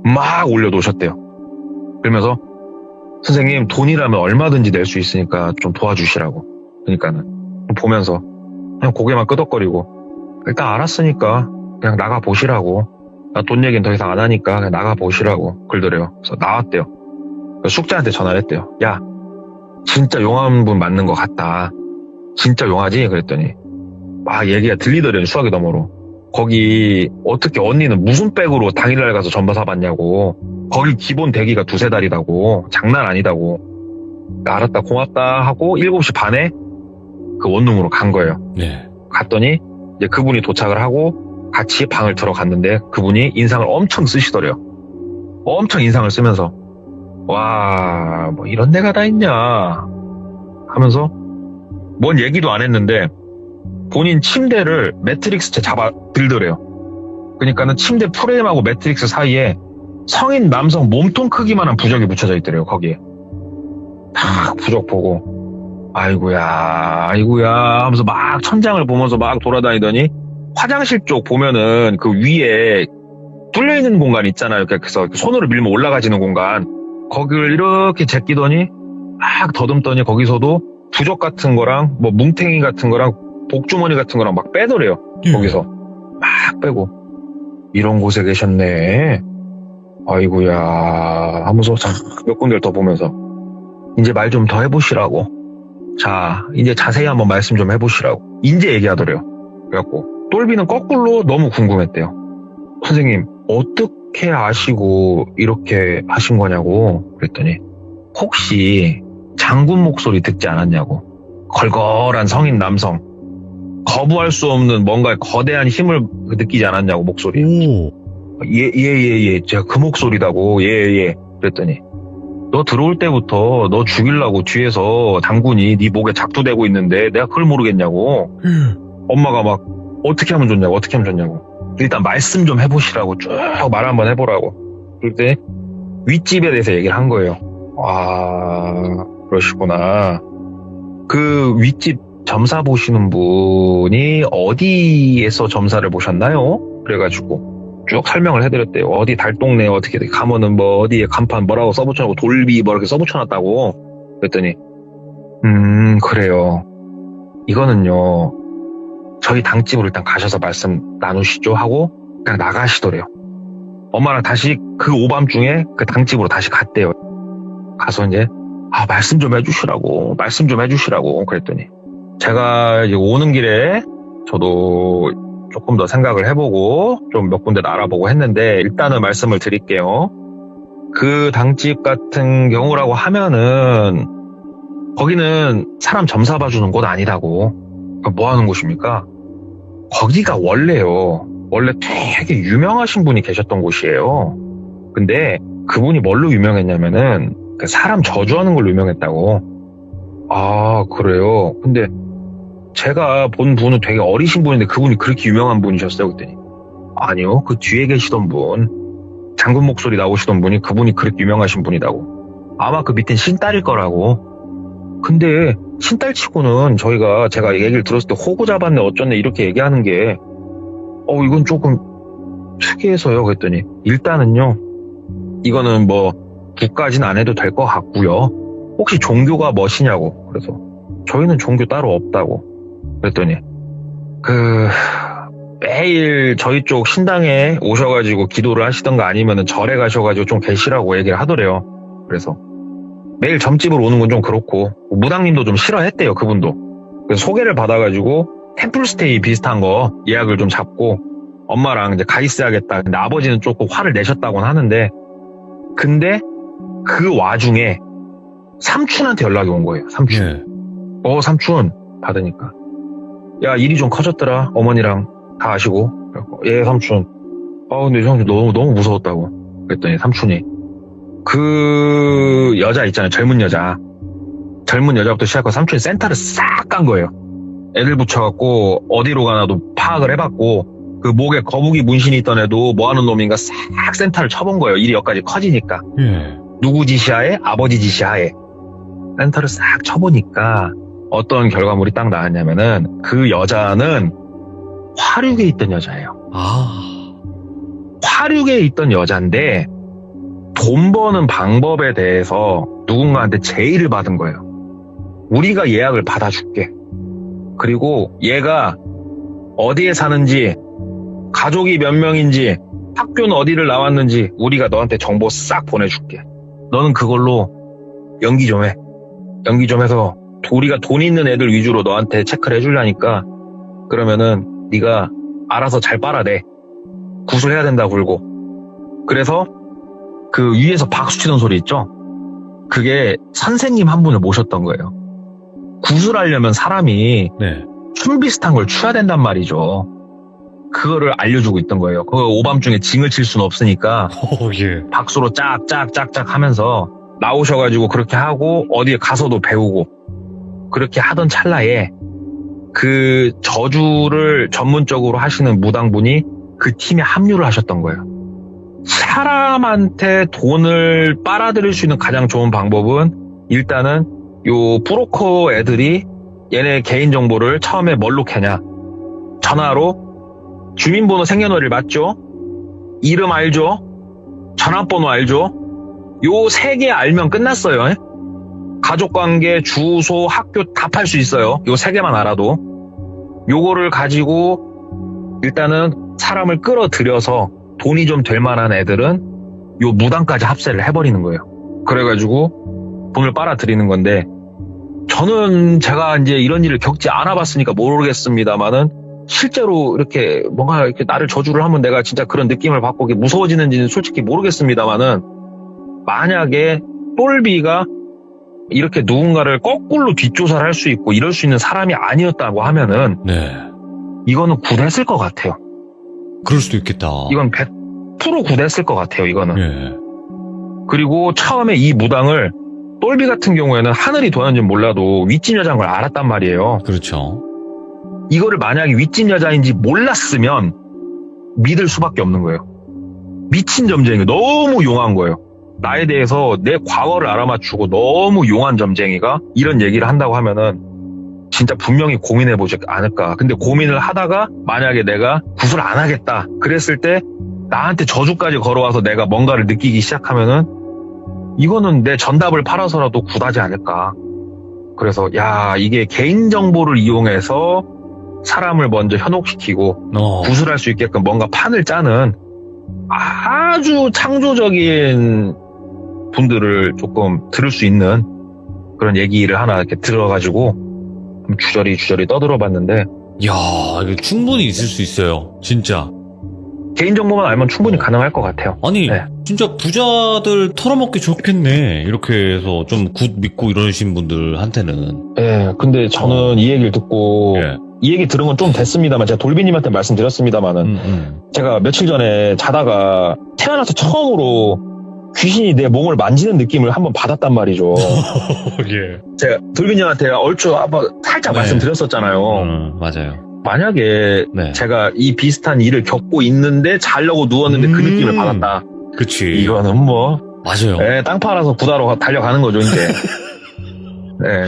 막 올려놓으셨대요. 그러면서 선생님 돈이라면 얼마든지 낼 수 있으니까 좀 도와주시라고. 그러니까는 보면서 그냥 고개만 끄덕거리고 일단 알았으니까 그냥 나가 보시라고. 나 돈 얘기는 더 이상 안 하니까 그냥 나가 보시라고 그러더래요. 그래서 나왔대요. 숙자한테 전화를 했대요. 야, 진짜 용한 분 맞는 것 같다. 진짜 용하지? 그랬더니 막 얘기가 들리더래요. 수화기 너머로. 거기 어떻게 언니는 무슨 백으로 당일날 가서 전화 사봤냐고. 거기 기본 대기가 2-3달이라고. 장난 아니다고. 알았다 고맙다 하고 7시 반에 그 원룸으로 간 거예요. 네. 갔더니 이제 그분이 도착을 하고 같이 방을 들어갔는데 그분이 인상을 엄청 쓰시더래요. 엄청 인상을 쓰면서 와, 뭐 이런 데가 다 있냐 하면서 뭔 얘기도 안 했는데 본인 침대를 매트릭스째 잡아 들더래요. 그러니까는 침대 프레임하고 매트릭스 사이에 성인 남성 몸통 크기만한 부적이 붙여져 있더래요. 거기에 딱 부적 보고 아이고야 하면서 막 천장을 보면서 막 돌아다니더니 화장실 쪽 보면은 그 위에 뚫려 있는 공간 있잖아요. 그래서 손으로 밀면 올라가지는 공간 거기를 이렇게 제끼더니 막 더듬더니 거기서도 부적 같은 거랑 뭐 뭉탱이 같은 거랑 복주머니 같은 거랑 막 빼더래요. 거기서 막 빼고 이런 곳에 계셨네. 아이고야 하면서 몇 군데를 더 보면서 이제 말 좀 더 해보시라고. 자, 이제 자세히 한번 말씀 좀 해보시라고. 이제 얘기하더래요. 그래갖고 똘비는 거꾸로 너무 궁금했대요. 선생님 어떻게 아시고 이렇게 하신 거냐고 그랬더니 혹시 장군 목소리 듣지 않았냐고. 걸걸한 성인 남성 거부할 수 없는 뭔가 거대한 힘을 느끼지 않았냐고 목소리. 예. 제가 그 목소리다고. 예. 그랬더니 너 들어올 때부터 너 죽이려고 뒤에서 장군이 네 목에 작두대고 있는데 내가 그걸 모르겠냐고. 엄마가 막 어떻게 하면 좋냐고. 일단 말씀 좀 해보시라고 쭉 말 한번 해보라고. 그럴 때 윗집에 대해서 얘기를 한 거예요. 아, 그러시구나. 그 윗집 점사 보시는 분이 어디에서 점사를 보셨나요? 그래가지고 쭉 설명을 해드렸대요. 어디 달동네 어떻게 가면은 뭐 어디에 간판 뭐라고 써붙여놓고 돌비 뭐 이렇게 써붙여놨다고. 그랬더니 그래요. 이거는요 저희 당집으로 일단 가셔서 말씀 나누시죠 하고 그냥 나가시더래요. 엄마랑 다시 그 오밤중에 그 당집으로 다시 갔대요. 가서 이제 말씀 좀 해주시라고 그랬더니 제가 이제 오는 길에 저도 조금 더 생각을 해보고 좀 몇 군데 알아보고 했는데 일단은 말씀을 드릴게요. 그 당집 같은 경우라고 하면은 거기는 사람 점사 봐주는 곳 아니라고. 뭐 하는 곳입니까? 거기가 원래 되게 유명하신 분이 계셨던 곳이에요. 근데 그분이 뭘로 유명했냐면은 그 사람 저주하는 걸로 유명했다고. 아, 그래요? 근데 제가 본 분은 되게 어리신 분인데 그분이 그렇게 유명한 분이셨어요? 그랬더니 아니요, 그 뒤에 계시던 분, 장군 목소리 나오시던 분이 그분이 그렇게 유명하신 분이라고. 아마 그 밑엔 신딸일 거라고. 근데 신딸치고는 제가 얘기를 들었을 때 호구 잡았네 어쩌네 이렇게 얘기하는 게 이건 조금 특이해서요. 그랬더니 일단은요 이거는 뭐 국까지는 안 해도 될 것 같고요. 혹시 종교가 뭐시냐고. 그래서 저희는 종교 따로 없다고. 그랬더니 매일 저희 쪽 신당에 오셔가지고 기도를 하시던가 아니면은 절에 가셔가지고 좀 계시라고 얘기를 하더래요. 그래서 매일 점집으로 오는 건 좀 그렇고 무당님도 좀 싫어했대요. 그분도. 그래서 소개를 받아가지고 템플스테이 비슷한 거 예약을 좀 잡고 엄마랑 이제 가 있어야겠다. 근데 아버지는 조금 화를 내셨다고는 하는데 근데 그 와중에 삼촌한테 연락이 온 거예요. 삼촌. 네. 삼촌 받으니까 야 일이 좀 커졌더라. 어머니랑 다 아시고. 예 삼촌. 근데 삼촌 너무 무서웠다고. 그랬더니 삼촌이 그 여자 있잖아요. 젊은 여자부터 시작해서 삼촌이 센터를 싹 간 거예요. 애들 붙여갖고 어디로 가나도 파악을 해봤고 그 목에 거북이 문신이 있던 애도 뭐하는 놈인가 싹 센터를 쳐본 거예요. 일이 여기까지 커지니까. 누구 지시하에? 아버지 지시하에. 센터를 싹 쳐보니까 어떤 결과물이 딱 나왔냐면은 그 여자는 화륙에 있던 여자예요. 화륙에 있던 여잔데 돈 버는 방법에 대해서 누군가한테 제의를 받은 거예요. 우리가 예약을 받아줄게. 그리고 얘가 어디에 사는지, 가족이 몇 명인지, 학교는 어디를 나왔는지 우리가 너한테 정보 싹 보내줄게. 너는 그걸로 연기 좀 해. 연기 좀 해서 우리가 돈 있는 애들 위주로 너한테 체크를 해주려니까 그러면은 네가 알아서 잘 빨아내. 구슬해야 된다 굴고. 그래서 그 위에서 박수 치던 소리 있죠? 그게 선생님 한 분을 모셨던 거예요. 구슬하려면 사람이 네. 춤 비슷한 걸 추야 된단 말이죠. 그거를 알려주고 있던 거예요. 그 오밤중에 징을 칠 수는 없으니까 예. 박수로 짝짝짝짝 하면서 나오셔가지고 그렇게 하고 어디에 가서도 배우고 그렇게 하던 찰나에 그 저주를 전문적으로 하시는 무당분이 그 팀에 합류를 하셨던 거예요. 사람한테 돈을 빨아들일 수 있는 가장 좋은 방법은 일단은 요 브로커 애들이 얘네 개인정보를 처음에 뭘로 캐냐. 전화로 주민번호 생년월일 맞죠? 이름 알죠? 전화번호 알죠? 요 3개 알면 끝났어요. 가족관계, 주소, 학교 다 팔 수 있어요. 요 3개만 알아도. 요거를 가지고 일단은 사람을 끌어들여서 돈이 좀 될 만한 애들은 요 무당까지 합세를 해버리는 거예요. 그래가지고 돈을 빨아들이는 건데 저는 제가 이제 이런 일을 겪지 않아봤으니까 모르겠습니다만은 실제로 이렇게 뭔가 이렇게 나를 저주를 하면 내가 진짜 그런 느낌을 받고 무서워지는지는 솔직히 모르겠습니다만은 만약에 똘비가 이렇게 누군가를 거꾸로 뒷조사를 할 수 있고 이럴 수 있는 사람이 아니었다고 하면은 네. 이거는 굿했을 것 같아요. 그럴 수도 있겠다. 이건 100% 굿했을 것 같아요. 이거는. 예. 그리고 처음에 이 무당을 똘비 같은 경우에는 하늘이 도는지는 몰라도 윗집 여자인 걸 알았단 말이에요. 그렇죠. 이거를 만약에 윗집 여자인지 몰랐으면 믿을 수밖에 없는 거예요. 미친 점쟁이 너무 용한 거예요. 나에 대해서 내 과거를 알아맞추고 너무 용한 점쟁이가 이런 얘기를 한다고 하면은 진짜 분명히 고민해보지 않을까. 근데 고민을 하다가 만약에 내가 구슬 안 하겠다 그랬을 때 나한테 저주까지 걸어와서 내가 뭔가를 느끼기 시작하면은 이거는 내 전답을 팔아서라도 굿하지 않을까. 그래서 야 이게 개인정보를 이용해서 사람을 먼저 현혹시키고 구슬할 수 있게끔 뭔가 판을 짜는 아주 창조적인 분들을 조금 들을 수 있는 그런 얘기를 하나 이렇게 들어가지고 주저리 떠들어봤는데 야, 이거 충분히 있을 수 있어요. 진짜. 개인정보만 알면 충분히 가능할 것 같아요. 아니, 네. 진짜 부자들 털어먹기 좋겠네. 이렇게 해서 좀 굿 믿고 이러신 분들한테는. 예, 근데 저는 이 얘기를 듣고 예. 이 얘기 들은 건 좀 됐습니다만 제가 돌비님한테 말씀드렸습니다만은 제가 며칠 전에 자다가 태어나서 처음으로 귀신이 내 몸을 만지는 느낌을 한번 받았단 말이죠. 예. 제가 돌비님한테 얼추 한번 살짝 네. 말씀드렸었잖아요. 맞아요. 만약에 네. 제가 이 비슷한 일을 겪고 있는데 자려고 누웠는데 그 느낌을 받았다. 그치. 이거는 뭐 맞아요. 땅 팔아서 구다로 달려가는 거죠 이제. 네.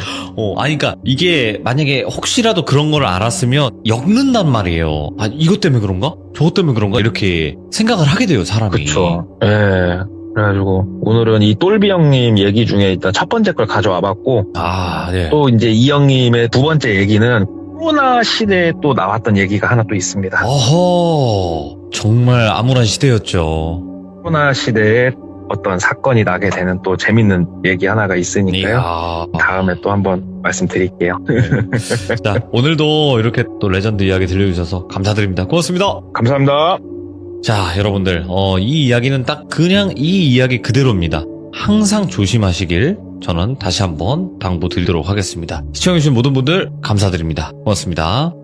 아니, 그니까, 이게, 만약에 혹시라도 그런 걸 알았으면, 엮는단 말이에요. 아, 이것 때문에 그런가? 저것 때문에 그런가? 이렇게 생각을 하게 돼요, 사람이. 그쵸. 예. 그래가지고, 오늘은 이 똘비 형님 얘기 중에 일단 첫 번째 걸 가져와 봤고, 아, 네. 또 이제 이 형님의 두 번째 얘기는 코로나 시대에 또 나왔던 얘기가 하나 또 있습니다. 어허, 정말 암울한 시대였죠. 코로나 시대에 어떤 사건이 나게 되는 또 재밌는 얘기 하나가 있으니까요. 이야. 다음에 또 한번 말씀드릴게요. 자, 오늘도 이렇게 또 레전드 이야기 들려주셔서 감사드립니다. 고맙습니다. 감사합니다. 자, 여러분들, 이 이야기는 딱 그냥 이 이야기 그대로입니다. 항상 조심하시길 저는 다시 한번 당부드리도록 하겠습니다. 시청해주신 모든 분들 감사드립니다. 고맙습니다.